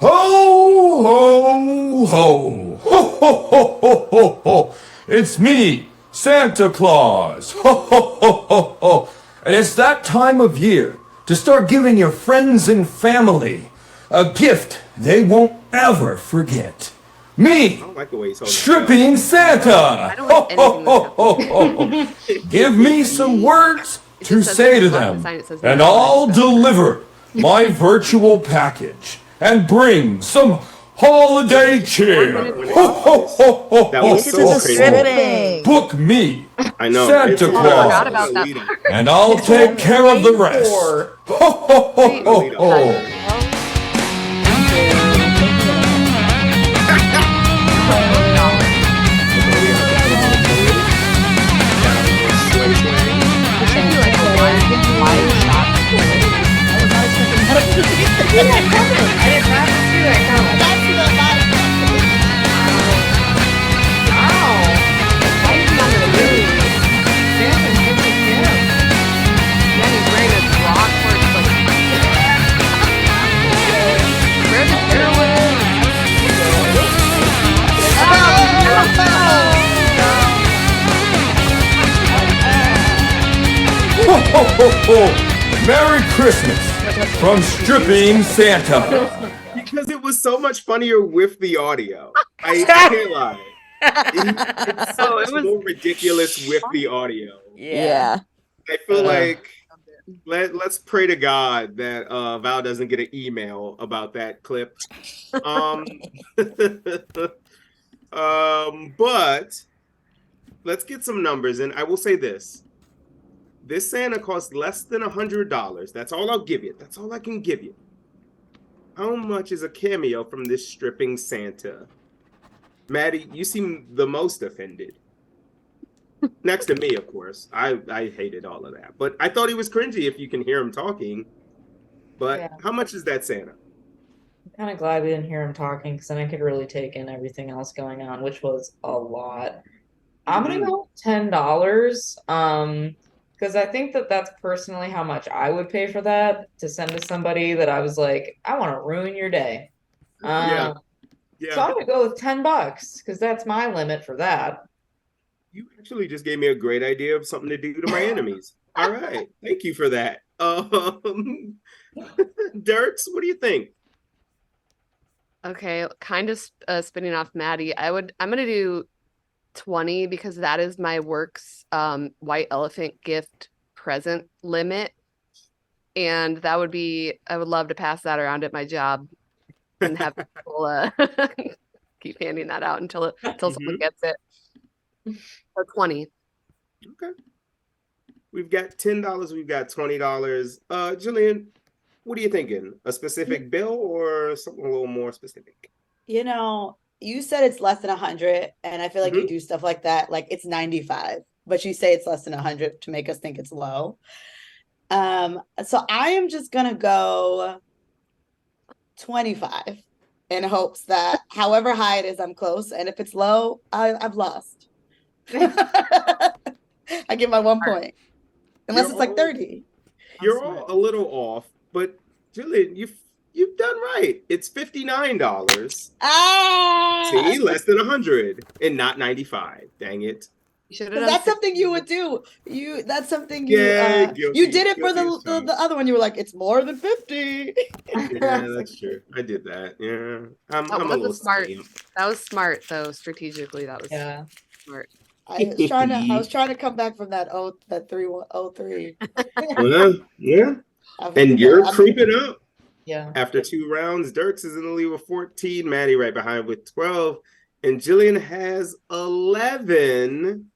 S7: Ho, ho, ho. Ho, ho, ho, ho, ho, ho. It's me, Santa Claus. Ho, ho, ho, ho, ho. And it's that time of year to start giving your friends and family a gift they won't ever forget. Me,
S2: like
S7: stripping Santa. Ho, ho, ho, ho, ho. Give me some words to say to them, and I'll deliver my virtual package and bring some holiday cheer. Ho, ho, ho, ho,
S2: That was so crazy.
S7: Book me,
S2: I know.
S7: Santa Claus, and I'll take care of the rest. Ho, ho, ho, ho, ho. Ho, ho, ho, ho. Merry Christmas from Stripping Santa.
S2: Because it was so much funnier with the audio. I can't lie. It's so much more ridiculous with the audio.
S1: Yeah.
S2: I feel like let's pray to God that Val doesn't get an email about that clip. But let's get some numbers, and I will say this. This Santa costs less than $100. That's all I'll give you. That's all I can give you. How much is a cameo from this stripping Santa? Maddie, you seem the most offended. Next to me, of course. I hated all of that. But I thought he was cringy if you can hear him talking. But how much is that Santa?
S3: I'm kind of glad we didn't hear him talking because then I could really take in everything else going on, which was a lot. I'm going to go $10. Because I think that's personally how much I would pay for that to send to somebody that I was like, I want to ruin your day. So I'm going to go with $10 because that's my limit for that.
S2: You actually just gave me a great idea of something to do to my enemies. All right. Thank you for that. Dirks, what do you think?
S4: Okay, kind of spinning off Maddie. I'm going to do 20 because that is my work's white elephant gift present limit, and that would be, I would love to pass that around at my job and have people keep handing that out until someone gets it. So 20.
S2: Okay, we've got $10, we've got $20. Jillian, what are you thinking? A specific bill or something a little more specific?
S6: You know, you said it's less than 100, and I feel like you do stuff like that. Like it's 95, but you say it's less than 100 to make us think it's low. So I am just gonna go 25 in hopes that however high it is, I'm close, and if it's low, I've lost. I get my 1 point, unless it's like 30.
S2: You're all a little off, but Jillian, you've done right. It's $59. See, less than 100 and not 95. Dang it.
S6: That's something you would do. That's something you you did it for the other one. You were like, it's more than 50.
S2: Yeah, that's true. I did that. Yeah. I'm a little
S4: smart. That was smart though, strategically. That was smart.
S6: I was trying to come back from that 303.
S2: Yeah. And you're creeping up.
S3: Yeah.
S2: After 2 rounds, Dirks is in the lead with 14. Maddie right behind with 12. And Jillian has 11.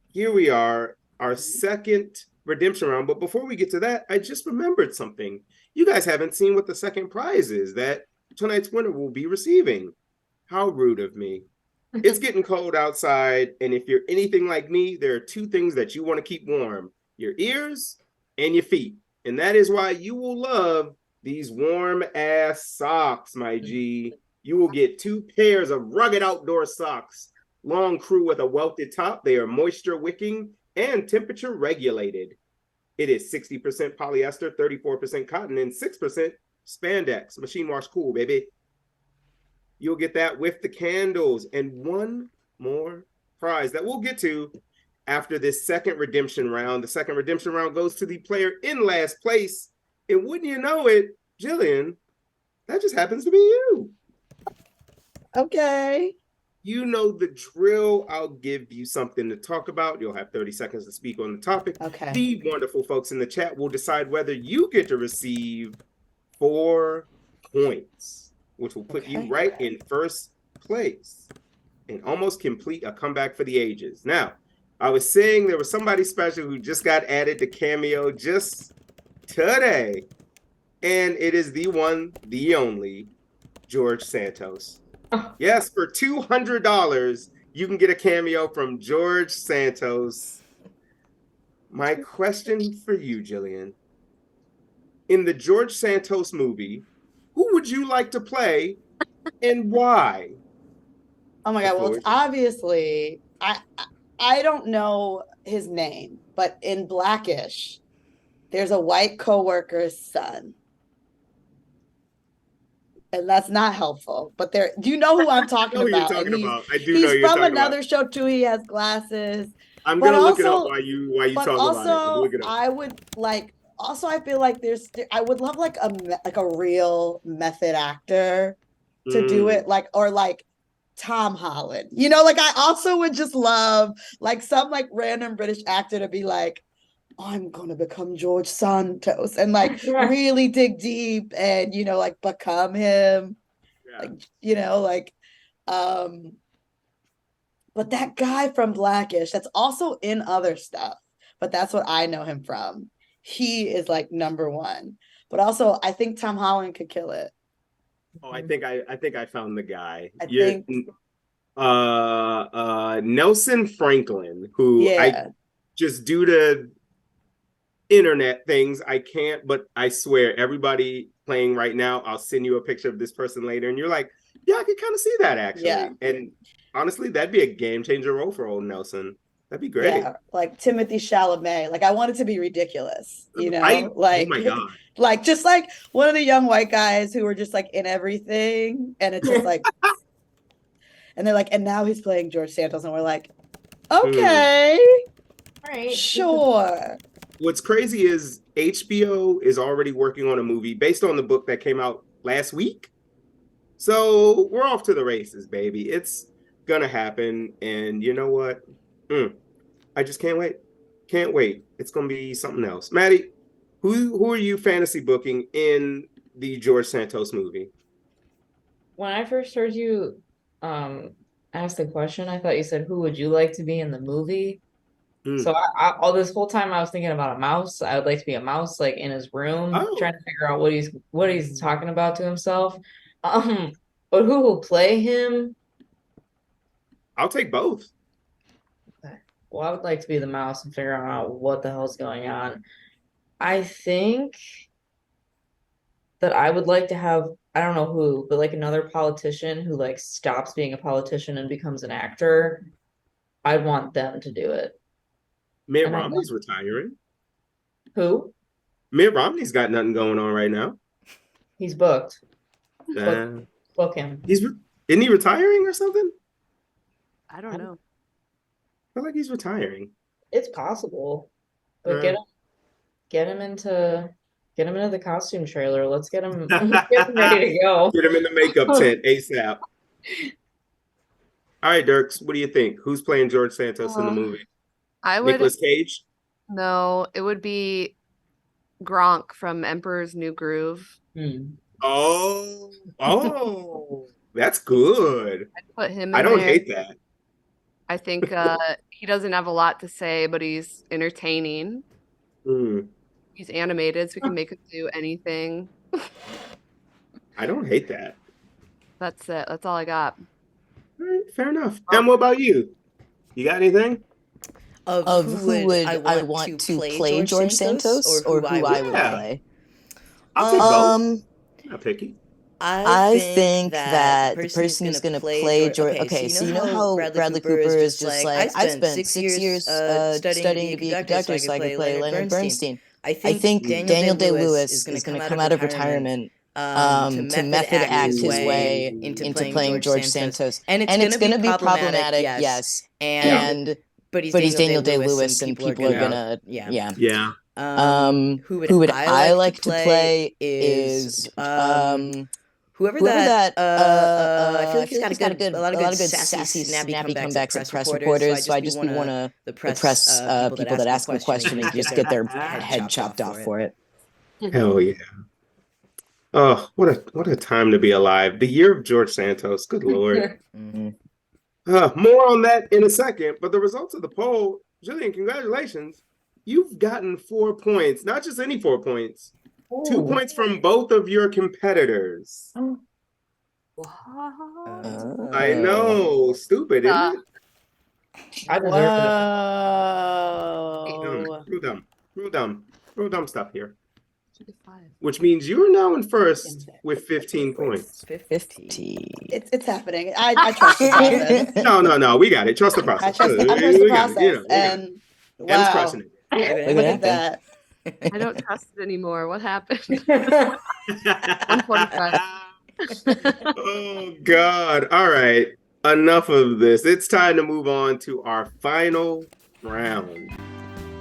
S2: Here we are, our second redemption round. But before we get to that, I just remembered something. You guys haven't seen what the second prize is that tonight's winner will be receiving. How rude of me. It's getting cold outside. And if you're anything like me, there are 2 things that you want to keep warm. Your ears and your feet. And that is why you will love these warm ass socks, my G. You will get 2 pairs of rugged outdoor socks, long crew with a welted top. They are moisture wicking and temperature regulated. It is 60% polyester, 34% cotton, and 6% spandex. Machine wash cool, baby. You'll get that with the candles and one more prize that we'll get to after this second redemption round. The second redemption round goes to the player in last place. And wouldn't you know it, Jillian, that just happens to be you.
S6: Okay.
S2: You know the drill. I'll give you something to talk about. You'll have 30 seconds to speak on the topic.
S6: Okay.
S2: The wonderful folks in the chat will decide whether you get to receive 4 points, which will put you right in first place and almost complete a comeback for the ages. Now, I was saying there was somebody special who just got added to Cameo just today, and it is the one, the only, George Santos. Yes, for $200, you can get a cameo from George Santos. My question for you, Jillian. In the George Santos movie, who would you like to play and why?
S6: Oh my God. Well, it's obviously, I don't know his name, but in Blackish, there's a white coworker's son. And that's not helpful. But do you know who I'm talking about?
S2: You're talking about. I do know you're
S6: he's from
S2: talking
S6: another
S2: about.
S6: show too. He has glasses.
S2: I'm gonna look it up while you talk about it. Look it up.
S6: I would like. Also, I feel like I would love like a real method actor to do it, like Tom Holland. You know, like I also would just love like some like random British actor to be like, I'm gonna become George Santos and like really dig deep and like become him. But that guy from Blackish, that's also in other stuff, but that's what I know him from. He is like number one. But also I think Tom Holland could kill it.
S2: Oh, I think I found the guy. Nelson Franklin, who I just due to internet things, I can't, but I swear everybody playing right now, I'll send you a picture of this person later and you're like, yeah, I can kind of see that actually. Yeah. And honestly, that'd be a game changer role for old Nelson. That'd be great. Yeah,
S6: like Timothy Chalamet. Like I want it to be ridiculous,
S2: oh my God.
S6: Like just like one of the young white guys who were just like in everything. And it's just like, and they're like, and now he's playing George Santos. And we're like, okay,
S3: all right,
S6: sure.
S2: What's crazy is HBO is already working on a movie based on the book that came out last week. So we're off to the races, baby. It's gonna happen. And you know what? I just can't wait. Can't wait. It's gonna be something else. Maddie, who are you fantasy booking in the George Santos movie?
S3: When I first heard you ask the question, I thought you said, who would you like to be in the movie? So all this whole time I was thinking about a mouse. I would like to be a mouse, like in his room, trying to figure out what he's talking about to himself. But who will play him?
S2: I'll take both.
S3: Okay. Well, I would like to be the mouse and figure out what the hell's going on. I think that I would like to have, I don't know who, but like another politician who like stops being a politician and becomes an actor. I'd want them to do it.
S2: Mitt Romney's retiring.
S3: Who?
S2: Mitt Romney's got nothing going on right now.
S3: He's booked. Book him.
S2: Isn't he retiring or something?
S4: I don't know.
S2: I feel like he's retiring.
S3: It's possible, but get him into the costume trailer. Let's get him ready to go.
S2: Get him in the makeup tent ASAP. All right, Dirks, what do you think? Who's playing George Santos in the movie?
S4: I would.
S2: Nicolas Cage?
S4: No, it would be Gronk from Emperor's New Groove.
S2: Oh, that's good.
S4: I'd put him in
S2: I don't
S4: there.
S2: hate that.
S4: I think he doesn't have a lot to say, but he's entertaining. He's animated, so we can make him do anything.
S2: I don't hate that.
S4: That's it. That's all I got.
S2: All right, fair enough. And what about you? You got anything?
S1: Of who would I want to play George Santos or who I would play?
S2: I'll take both. Not picky.
S1: I think that the person who's going to play George. Okay, so you know how Bradley Cooper is just like, I spent 6 years studying to be a conductor so I could play Leonard Bernstein. I think Daniel Day-Lewis is going to come out of retirement to method act his way into playing George Santos. And it's going to be problematic, yes. But he's Daniel Day-Lewis, and people are gonna,
S2: Yeah.
S1: Who would I like to play is whoever that I feel like he's got a lot of good sassy, snappy comebacks at press reporters. So I just be one of the press people that ask him a question and just get their head chopped off for it.
S2: Hell yeah. Oh, what a time to be alive. The year of George Santos. Good Lord. More on that in a second, but the results of the poll, Jillian, congratulations. You've gotten 4 points, not just any 4 points. 2 points from both of your competitors. I know, stupid, isn't it?
S3: I deserve
S2: Real dumb stuff here. Which means you are now in first with 15 points.
S1: 50.
S6: It's happening. I trust the process.
S2: No. We got it. Trust the process.
S6: I trust the process. And
S2: Em's crushing it.
S6: Look at that.
S4: I don't trust it anymore. What happened? 145.
S2: Oh, God. All right. Enough of this. It's time to move on to our final round.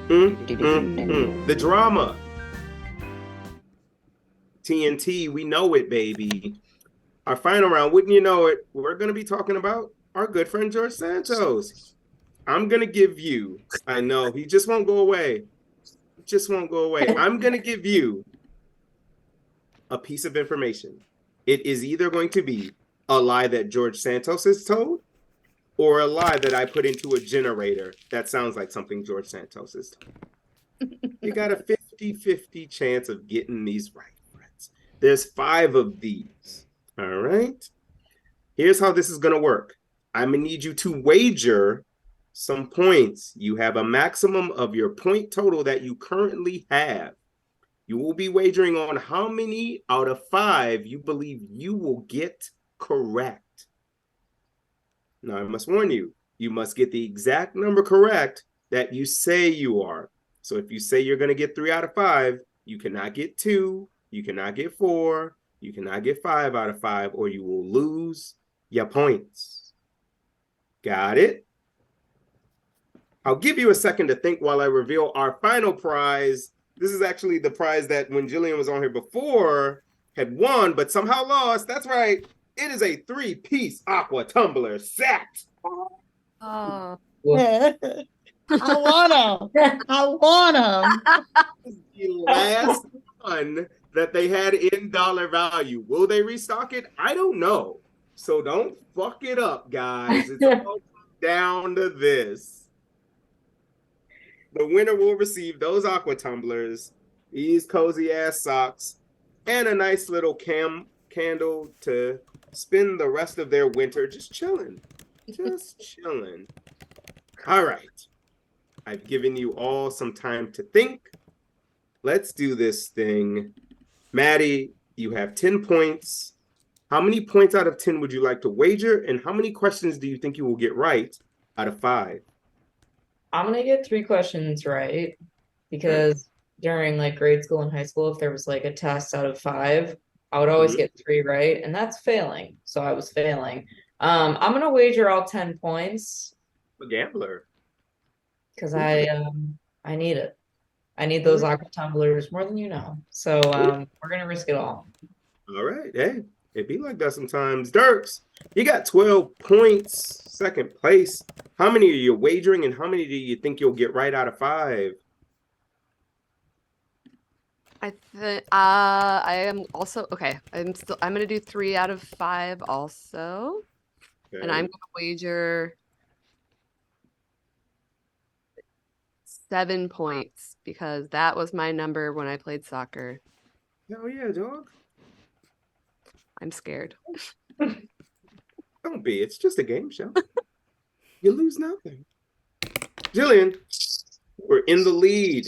S2: The drama. TNT, we know it, baby. Our final round, wouldn't you know it, we're going to be talking about our good friend George Santos. I'm going to give you, I know, he just won't go away. I'm going to give you a piece of information. It is either going to be a lie that George Santos has told or a lie that I put into a generator that sounds like something George Santos has told. You got a 50-50 chance of getting these right, friends. There's 5 of these. All right. Here's how this is going to work. I'm going to need you to wager some points. You have a maximum of your point total that you currently have. You will be wagering on how many out of 5 you believe you will get correct. Now, I must warn you, you must get the exact number correct that you say you are. So if you say you're going to get 3 out of 5, you cannot get 2, you cannot get 4, you cannot get 5 out of 5, or you will lose your points. Got it? I'll give you a second to think while I reveal our final prize. This is actually the prize that when Jillian was on here before had won, but somehow lost. That's right. It is a 3-piece aqua tumbler set.
S6: I want them.
S2: The last one that they had in dollar value. Will they restock it? I don't know. So don't fuck it up, guys. It's all down to this. The winner will receive those aqua tumblers, these cozy ass socks, and a nice little candle to spend the rest of their winter just chilling. All right. I've given you all some time to think. Let's do this thing. Maddie, you have 10 points. How many points out of 10 would you like to wager? And how many questions do you think you will get right out of 5?
S3: I'm gonna get 3 questions right because during like grade school and high school, if there was like a test out of 5, I would always get 3 right, and that's failing. So I was failing. I'm gonna wager all 10 points.
S2: A gambler.
S3: Because I need it. I need those aqua tumblers more than you know. So we're gonna risk it all.
S2: All right. Hey, it be like that sometimes. Dirks, you got 12 points, second place. How many are you wagering, and how many do you think you'll get right out of 5?
S4: I am also okay. I'm gonna do 3 out of 5 also.
S2: Okay.
S4: And I'm gonna wager 7 points because that was my number when I played soccer.
S2: Hell yeah, dog.
S4: I'm scared.
S2: Don't be. It's just a game show. You lose nothing. Jillian, we're in the lead.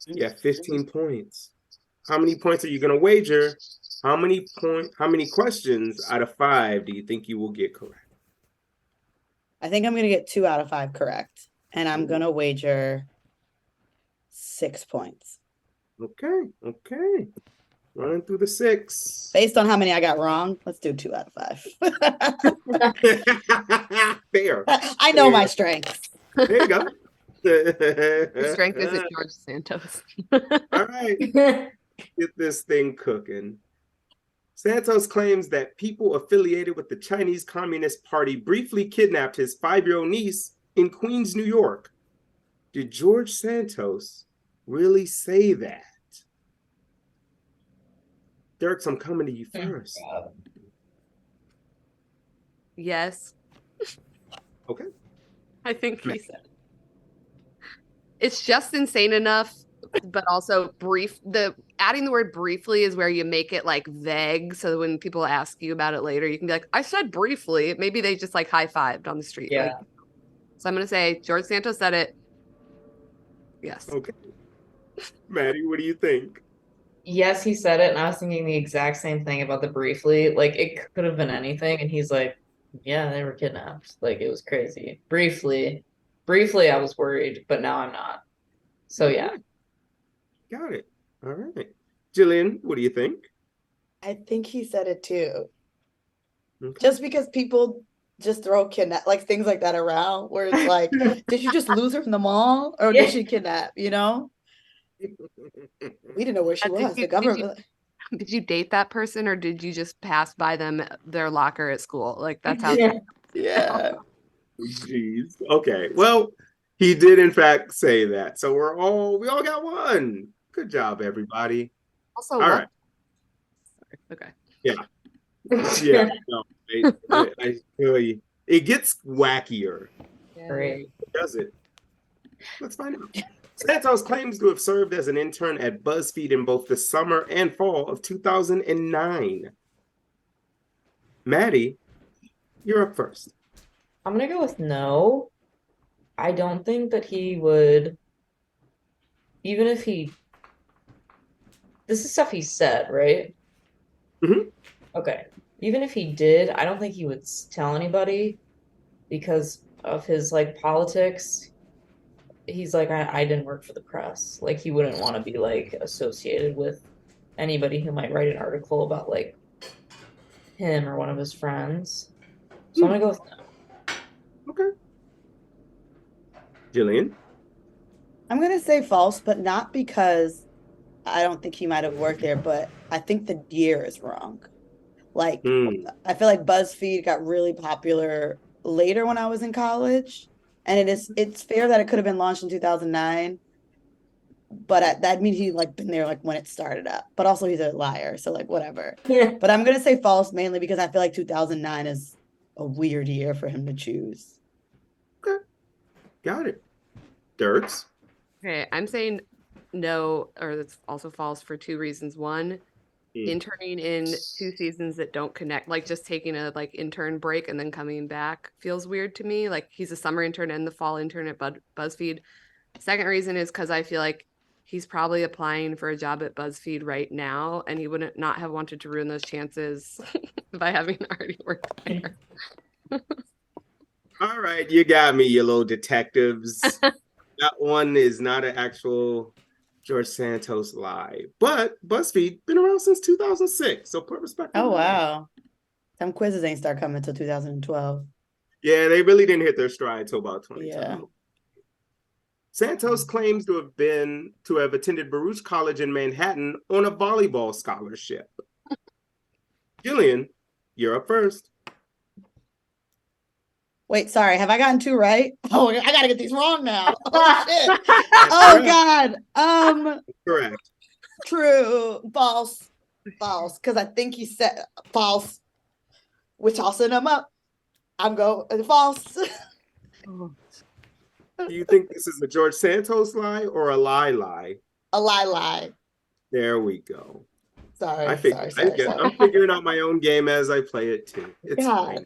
S2: You got 15 points. How many points are you going to wager? How many questions out of 5 do you think you will get correct?
S6: I think I'm going to get 2 out of 5 correct. And I'm going to wager 6 points.
S2: Okay. Running through the 6.
S6: Based on how many I got wrong, let's do 2 out of 5.
S2: Fair.
S6: I know my strengths.
S2: There you go.
S4: Your strength isn't George Santos.
S2: All right. Get this thing cooking. Santos claims that people affiliated with the Chinese Communist Party briefly kidnapped his 5-year-old niece in Queens, New York. Did George Santos really say that? Dirks, I'm coming to you first.
S4: Yes.
S2: Okay.
S4: I think he said it. It's just insane enough, but also brief. Adding the word briefly is where you make it like vague. So when people ask you about it later, you can be like, I said briefly. Maybe they just like high-fived on the street.
S3: Yeah.
S4: Like, so I'm going to say George Santos said it. Yes.
S2: Okay. Maddie, what do you think?
S3: Yes, he said it, and I was thinking the exact same thing about the briefly. Like, it could have been anything, and he's like, yeah, they were kidnapped. Like, it was crazy. Briefly, I was worried, but now I'm not. So, yeah.
S2: Got it. All right. Jillian, what do you think?
S6: I think he said it too.
S2: Okay.
S6: Just because people just throw like things like that around where it's like, did you just lose her from the mall or did she kidnap, you know? We didn't know where she was. The government.
S4: Did you date that person or did you just pass by their locker at school? Like that's how.
S6: Yeah.
S2: Jeez. Okay. Well, he did in fact say that. So we all got 1. Good job, everybody.
S4: Also,
S2: all
S4: what?
S2: Right.
S4: Okay.
S2: Yeah. Yeah. No, I feel you. It gets wackier.
S3: Great.
S2: Does it? Let's find out. Santos claims to have served as an intern at BuzzFeed in both the summer and fall of 2009. Maddie, you're up first.
S3: I'm going to go with no. I don't think that he would, even if he, this is stuff he said, right?
S2: Mm-hmm.
S3: Okay. Even if he did, I don't think he would tell anybody because of his like politics. He's like, I didn't work for the press. Like, he wouldn't want to be like associated with anybody who might write an article about like him or one of his friends. So I'm gonna go with no.
S2: Okay. Jillian?
S6: I'm going to say false, but not because I don't think he might have worked there, but I think the year is wrong. Like, I feel like BuzzFeed got really popular later when I was in college. And it's fair that it could have been launched in 2009, but that means he like been there like when it started up. But also he's a liar, so like whatever.
S3: Yeah.
S6: But I'm gonna say false mainly because I feel like 2009 is a weird year for him to choose.
S2: Okay, got it. Dirks?
S4: Okay, I'm saying no, or that's also false for 2 reasons. One, interning in 2 seasons that don't connect, like just taking a like intern break and then coming back feels weird to me. Like he's a summer intern and the fall intern at BuzzFeed. Second reason is because I feel like he's probably applying for a job at BuzzFeed right now and he wouldn't not have wanted to ruin those chances by having already worked there.
S2: All right, you got me, you little detectives. That one is not an actual George Santos lie, but BuzzFeed been around since 2006, so put respect.
S6: Oh wow, some quizzes ain't start coming until 2012.
S2: Yeah, they really didn't hit their stride till about 2012.
S6: Yeah.
S2: Santos claims to have attended Baruch College in Manhattan on a volleyball scholarship. Jillian, you're up first.
S6: Wait, sorry, have I gotten 2 right? Oh, I gotta get these wrong now. Oh shit. Oh God.
S2: Correct.
S6: True. False. Because I think he said false. We're tossing them up. I'm going false.
S2: Do you think this is a George Santos lie or a lie?
S6: A lie. There
S2: we go.
S6: Sorry.
S2: I'm figuring out my own game as I play it too. It's fine.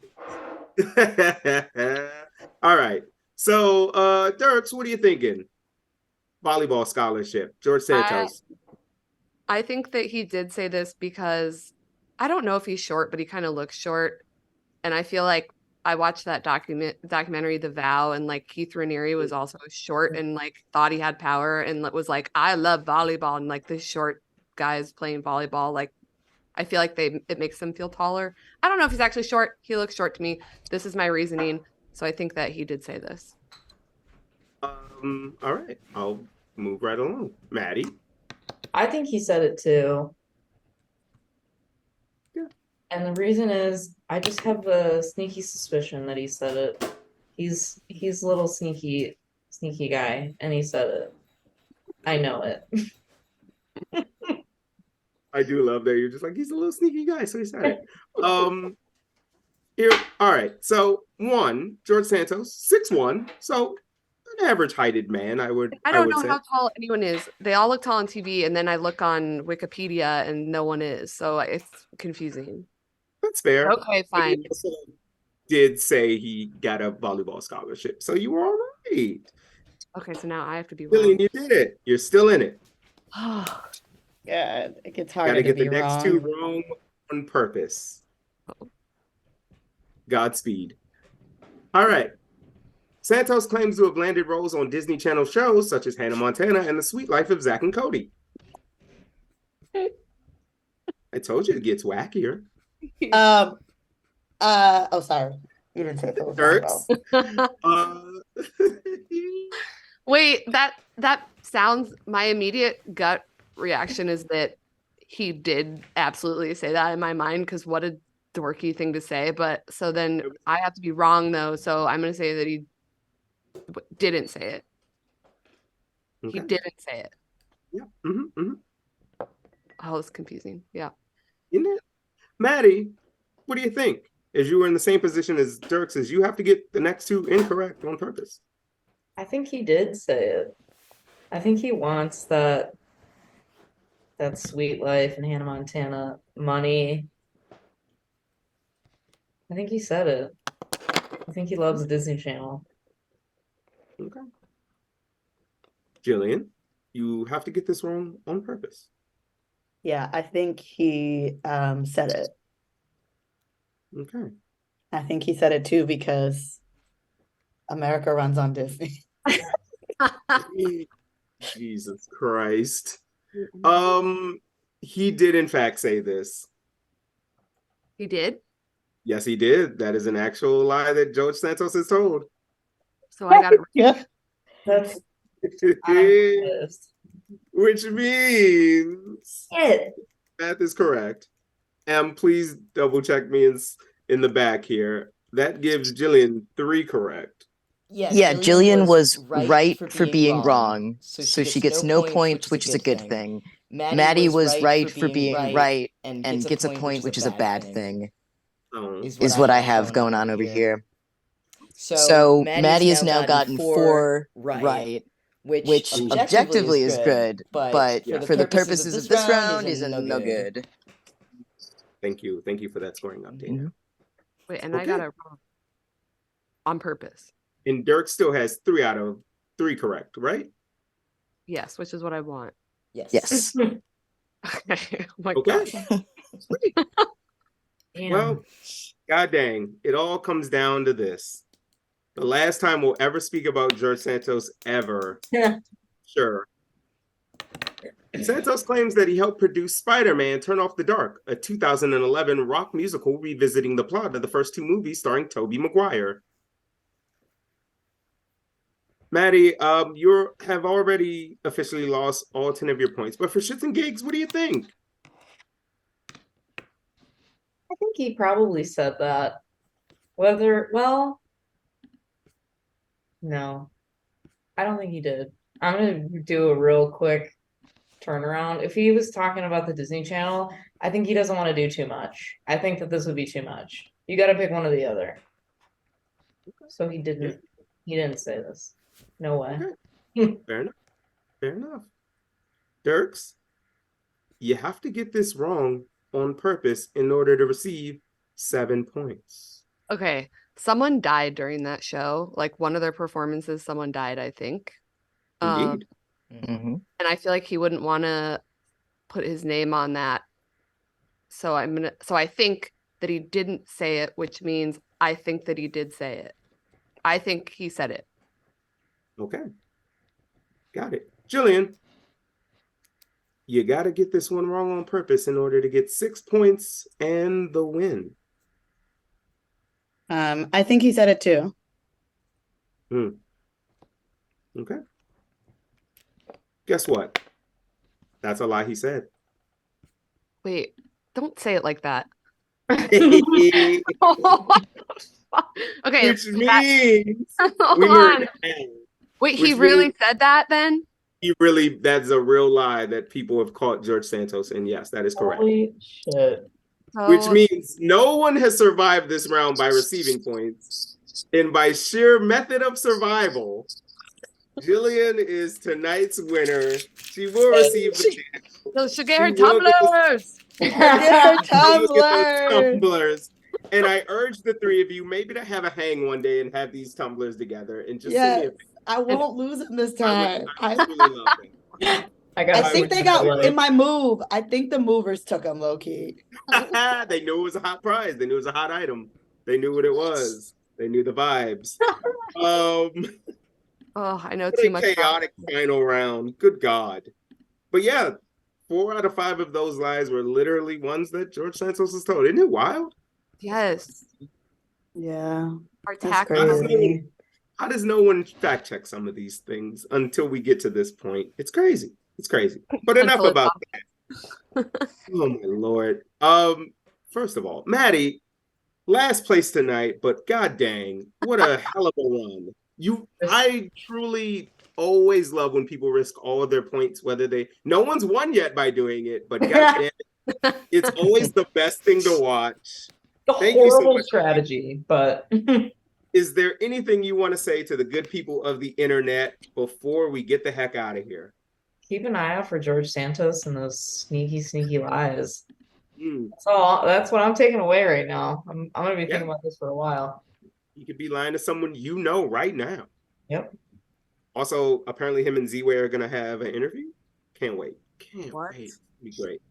S2: All right. So, Dirks, what are you thinking? Volleyball scholarship, George Santos.
S4: I think that he did say this because I don't know if he's short, but he kind of looks short. And I feel like I watched that documentary, The Vow, and like Keith Raniere was also short and like thought he had power and was like, I love volleyball. And like this short guy is playing volleyball. Like, I feel like it makes them feel taller. I don't know if he's actually short. He looks short to me. This is my reasoning. So I think that he did say this.
S2: All right. I'll move right along. Maddie?
S3: I think he said it too.
S2: Yeah.
S3: And the reason is I just have a sneaky suspicion that he said it. He's a little sneaky guy, and he said it. I know it.
S2: I do love that you're just like, he's a little sneaky guy, so he said it. Here, all right. So George Santos, 6'1", so an average heighted man, I would
S4: know
S2: say.
S4: how tall anyone is. They all look tall on TV, and then I look on Wikipedia and no one is. So it's confusing.
S2: That's fair.
S4: Okay, fine.
S2: He also did say he got a volleyball scholarship, so you were all right.
S4: Okay, so now I have to be
S2: Jillian,
S4: wrong.
S2: you did it. You're still in it.
S6: Good. It gets harder
S2: Gotta
S6: to
S2: get
S6: be
S2: the next
S6: wrong.
S2: two wrong on purpose. Godspeed. All right. Santos claims to have landed roles on Disney Channel shows such as Hannah Montana and The Sweet Life of Zack and Cody. I told you it gets wackier.
S6: Oh, sorry. You didn't say it.
S2: Dirks.
S4: Wait, that sounds, my immediate gut reaction is that he did absolutely say that in my mind, because what a dorky thing to say. But so then I have to be wrong though, so I'm gonna say that he didn't say it.
S2: Okay.
S4: He didn't say it.
S2: Yeah.
S4: Oh, it's confusing. Yeah.
S2: Isn't it? Maddie, what do you think? As you were in the same position as Dirks, as you have to get the next two incorrect on purpose.
S3: I think he did say it. I think he wants that Sweet Life and Hannah Montana money. I think he said it. I think he loves the Disney Channel.
S2: Okay. Jillian, you have to get this wrong on purpose.
S6: Yeah, I think he said it.
S2: Okay.
S6: I think he said it too because America runs on Disney.
S2: Jesus Christ. He did in fact say this.
S4: He did?
S2: Yes, he did. That is an actual lie that George Santos has told.
S4: So I got it.
S6: Yeah.
S3: That's
S2: Which means
S3: it.
S2: math is correct. And please double check me in the back here. That gives Jillian 3 correct.
S1: Yeah, Jillian was right for being wrong, so she gets no points, which is a good thing. Maddie was right for being right and gets a point, which is a bad thing, is what I have going on over here. So Maddie has now gotten 4 right, which objectively is good, but for the purposes of this round is no good.
S2: Thank you for that scoring update.
S4: Wait, and I got it wrong on purpose.
S2: And Dirk still has 3 out of 3 correct, right?
S4: Yes, which is what I want.
S1: Yes.
S4: Okay. Oh my
S2: God.
S4: Sweet.
S2: Well, god dang, it all comes down to this. The last time we'll ever speak about George Santos ever. Sure. Santos claims that he helped produce Spider-Man Turn Off the Dark, a 2011 rock musical revisiting the plot of the first 2 movies starring Tobey Maguire. Maddie, you have already officially lost all 10 of your points, but for shits and gigs, what do you think?
S3: I think he probably said that. No, I don't think he did. I'm going to do a real quick turnaround. If he was talking about the Disney Channel, I think he doesn't want to do too much. I think that this would be too much. You got to pick one or the other. So he didn't say this. No way.
S2: Okay. Fair enough. Dirks, you have to get this wrong on purpose in order to receive 7 points.
S4: Okay. Someone died during that show. Like one of their performances, someone died, I think.
S2: Indeed.
S4: And I feel like he wouldn't want to put his name on that So I think that he didn't say it, which means I think that he did say it. I think he said it.
S2: Okay. Got it. Jillian, you got to get this one wrong on purpose in order to get 6 points and the win.
S6: I think he said it too.
S2: Okay. Guess what? That's a lie he said.
S4: Wait, don't say it like that.
S2: Okay.
S4: Okay.
S2: Which means
S4: Hold
S2: we're
S4: on. Wait, he
S2: which
S4: really
S2: means
S4: said that then?
S2: that's a real lie that people have caught George Santos. And yes, that is correct.
S3: Holy shit.
S2: Which
S4: So,
S2: means no one has survived this round by receiving points. And by sheer method of survival, Jillian is tonight's winner. She will receive the
S4: so she'll get her
S2: She will get
S4: tumblers.
S2: tumblers. And I urge the three of you maybe to have a hang one day and have these tumblers together and just send me a
S6: I won't lose him this
S2: I
S6: time.
S2: would really love it.
S6: I think they got in my move. I think the movers took him low key.
S2: They knew it was a hot prize. They knew it was a hot item. They knew what it was. They knew the vibes.
S4: Oh, I know
S2: What
S4: too
S2: a
S4: much.
S2: chaotic final round. Good God. But yeah, 4 out of 5 of those lies were literally ones that George Santos has told. Isn't it wild?
S4: Yes.
S6: Yeah.
S4: Our
S6: That's
S4: tax
S6: crazy.
S2: How does no one fact check some of these things until we get to this point? It's crazy. It's crazy. But enough
S4: Until it's
S2: about that. Oh my Lord. First of all, Maddie, last place tonight, but god dang, what a hell of a run. I truly always love when people risk all of their points, no one's won yet by doing it, but god damn it, it's always the best thing to watch.
S3: Thank you so much. Strategy, but
S2: is there anything you want to say to the good people of the internet before we get the heck out of here?
S3: Keep an eye out for George Santos and those sneaky lies. That's what I'm taking away right now. I'm going to be thinking about this for a while.
S2: You could be lying to someone you know right now.
S3: Yep.
S2: Also, apparently him and Z-Way are going to have an interview. Can't wait. Can't wait. It'll be great.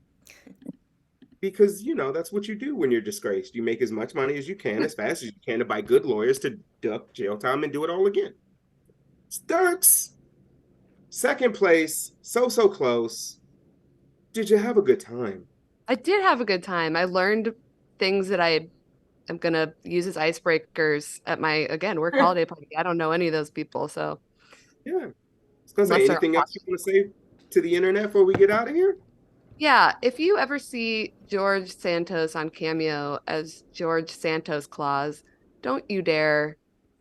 S2: Because, that's what you do when you're disgraced. You make as much money as you can, as fast as you can, to buy good lawyers to duck jail time and do it all again. Dirks, second place, so close. Did you have a good time?
S4: I did have a good time. I learned things that I am going to use as icebreakers at my, again, work holiday party. I don't know any of those people, so.
S2: Yeah. I was going to say, anything else you want to say to the internet before we get out of here?
S4: Yeah, if you ever see George Santos on Cameo as George Santos Claus, don't you dare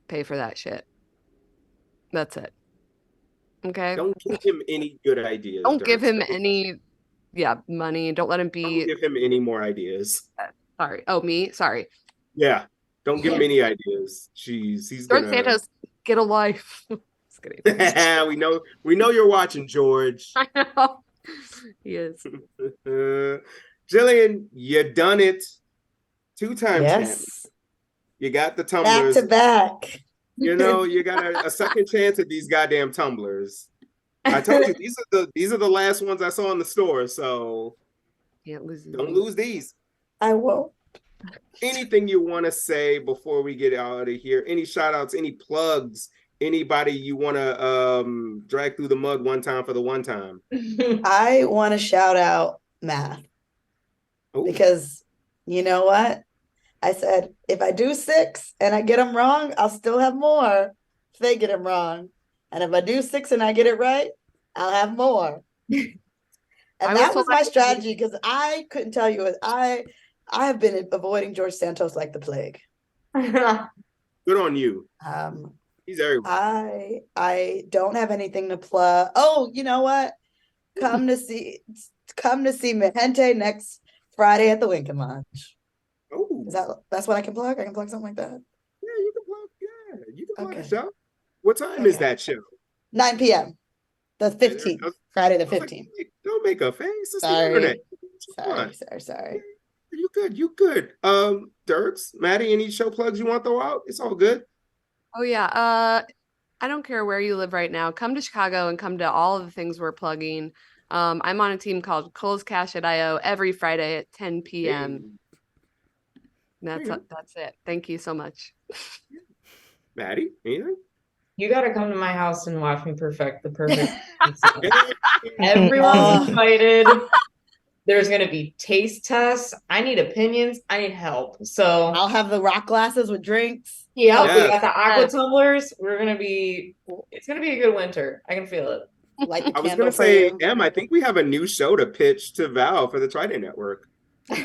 S4: pay for that shit. That's it. Okay?
S2: Don't give him any good ideas.
S4: Don't give him any, money. Don't let him be.
S2: Don't give him any more ideas.
S4: Sorry. Oh, me? Sorry.
S2: Yeah. Don't give him any ideas. Jeez, he's
S4: George Santos, get a life. Just
S2: kidding. we know you're watching, George.
S4: I know. He is.
S2: Jillian, you done it. 2-time champ. You got the tumblers.
S6: Back to back.
S2: You got a second chance at these goddamn tumblers. I told you these are the last ones I saw in the store, so
S4: don't
S2: lose these.
S6: I won't.
S2: Anything you want to say before we get out of here? Any shout outs, any plugs? Anybody you want to drag through the mud one time for the one time?
S6: I want to shout out Math. Because you know what? I said, if I do 6 and I get them wrong, I'll still have more if they get them wrong. And if I do 6 and I get it right, I'll have more. And that was my strategy because I couldn't tell you. I have been avoiding George Santos like the plague.
S2: Good on you. He's everywhere.
S6: I don't have anything to plug. Oh, you know what? Come to see Mi Gente next Friday at the Lincoln Lodge.
S2: Oh,
S6: that's what I can plug? I can plug something like that.
S2: Yeah, you can plug a show. What time is that show?
S6: 9 p.m. The 15th. Friday the 15th.
S2: Don't make a face. It's
S6: sorry.
S2: The internet.
S6: Sorry.
S2: You good. Dirks, Maddie, any show plugs you want to throw out? It's all good.
S4: Oh yeah. I don't care where you live right now. Come to Chicago and come to all of the things we're plugging. I'm on a team called Cole's Cash at IO every Friday at 10 p.m. That's it. Thank you so much.
S2: Maddie, anything?
S3: You got to come to my house and watch me perfect the perfect pizza. Everyone's invited. There's going to be taste tests. I need opinions. I need help. So
S6: I'll have the rock glasses with drinks.
S3: Yep, we got the aqua tumblers. It's going to be a good winter. I can feel it.
S6: Light the
S2: I was
S6: candle
S2: going to
S6: for
S2: say,
S6: you.
S2: Em, I think we have a new show to pitch to Val for the Trident Network.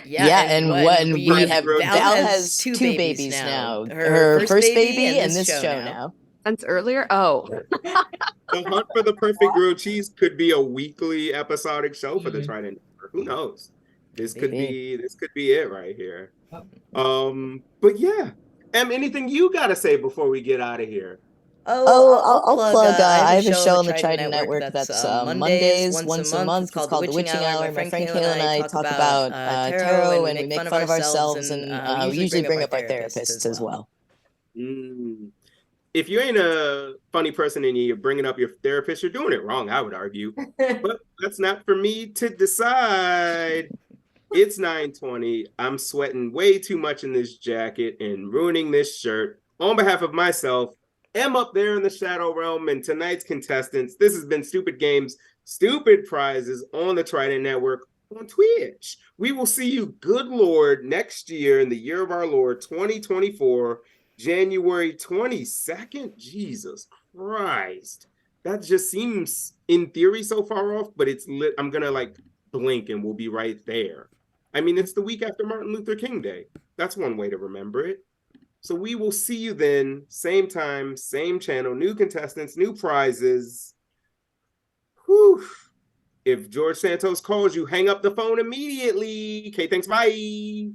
S1: Yeah, and when we have Val has two babies now. Her first baby and this show now.
S4: Since earlier? Oh.
S2: The Hunt for the Perfect Grilled Cheese could be a weekly episodic show for the Trident Network. Who knows? This could be it right here. But yeah. Em, anything you gotta say before we get out of here?
S1: I'll plug. I have a show on the Trident Network that's Mondays, once a month. It's called The Witching Hour. My friend Kayla and I talk about tarot, and we make fun of ourselves, and we usually bring up our therapists as well.
S2: If you ain't a funny person and you're bringing up your therapist, you're doing it wrong, I would argue. But that's not for me to decide. It's 9:20. I'm sweating way too much in this jacket and ruining this shirt. On behalf of myself, Em up there in the Shadow Realm, and tonight's contestants, this has been Stupid Games, Stupid Prizes on the Trident Network on Twitch. We will see you, good Lord, next year in the year of our Lord, 2024, January 22nd. Jesus Christ. That just seems, in theory, so far off, but it's lit. I'm going to blink and we'll be right there. I mean, it's the week after Martin Luther King Day. That's one way to remember it. So we will see you then, same time, same channel, new contestants, new prizes. Whew. If George Santos calls you, hang up the phone immediately. Okay, thanks, bye.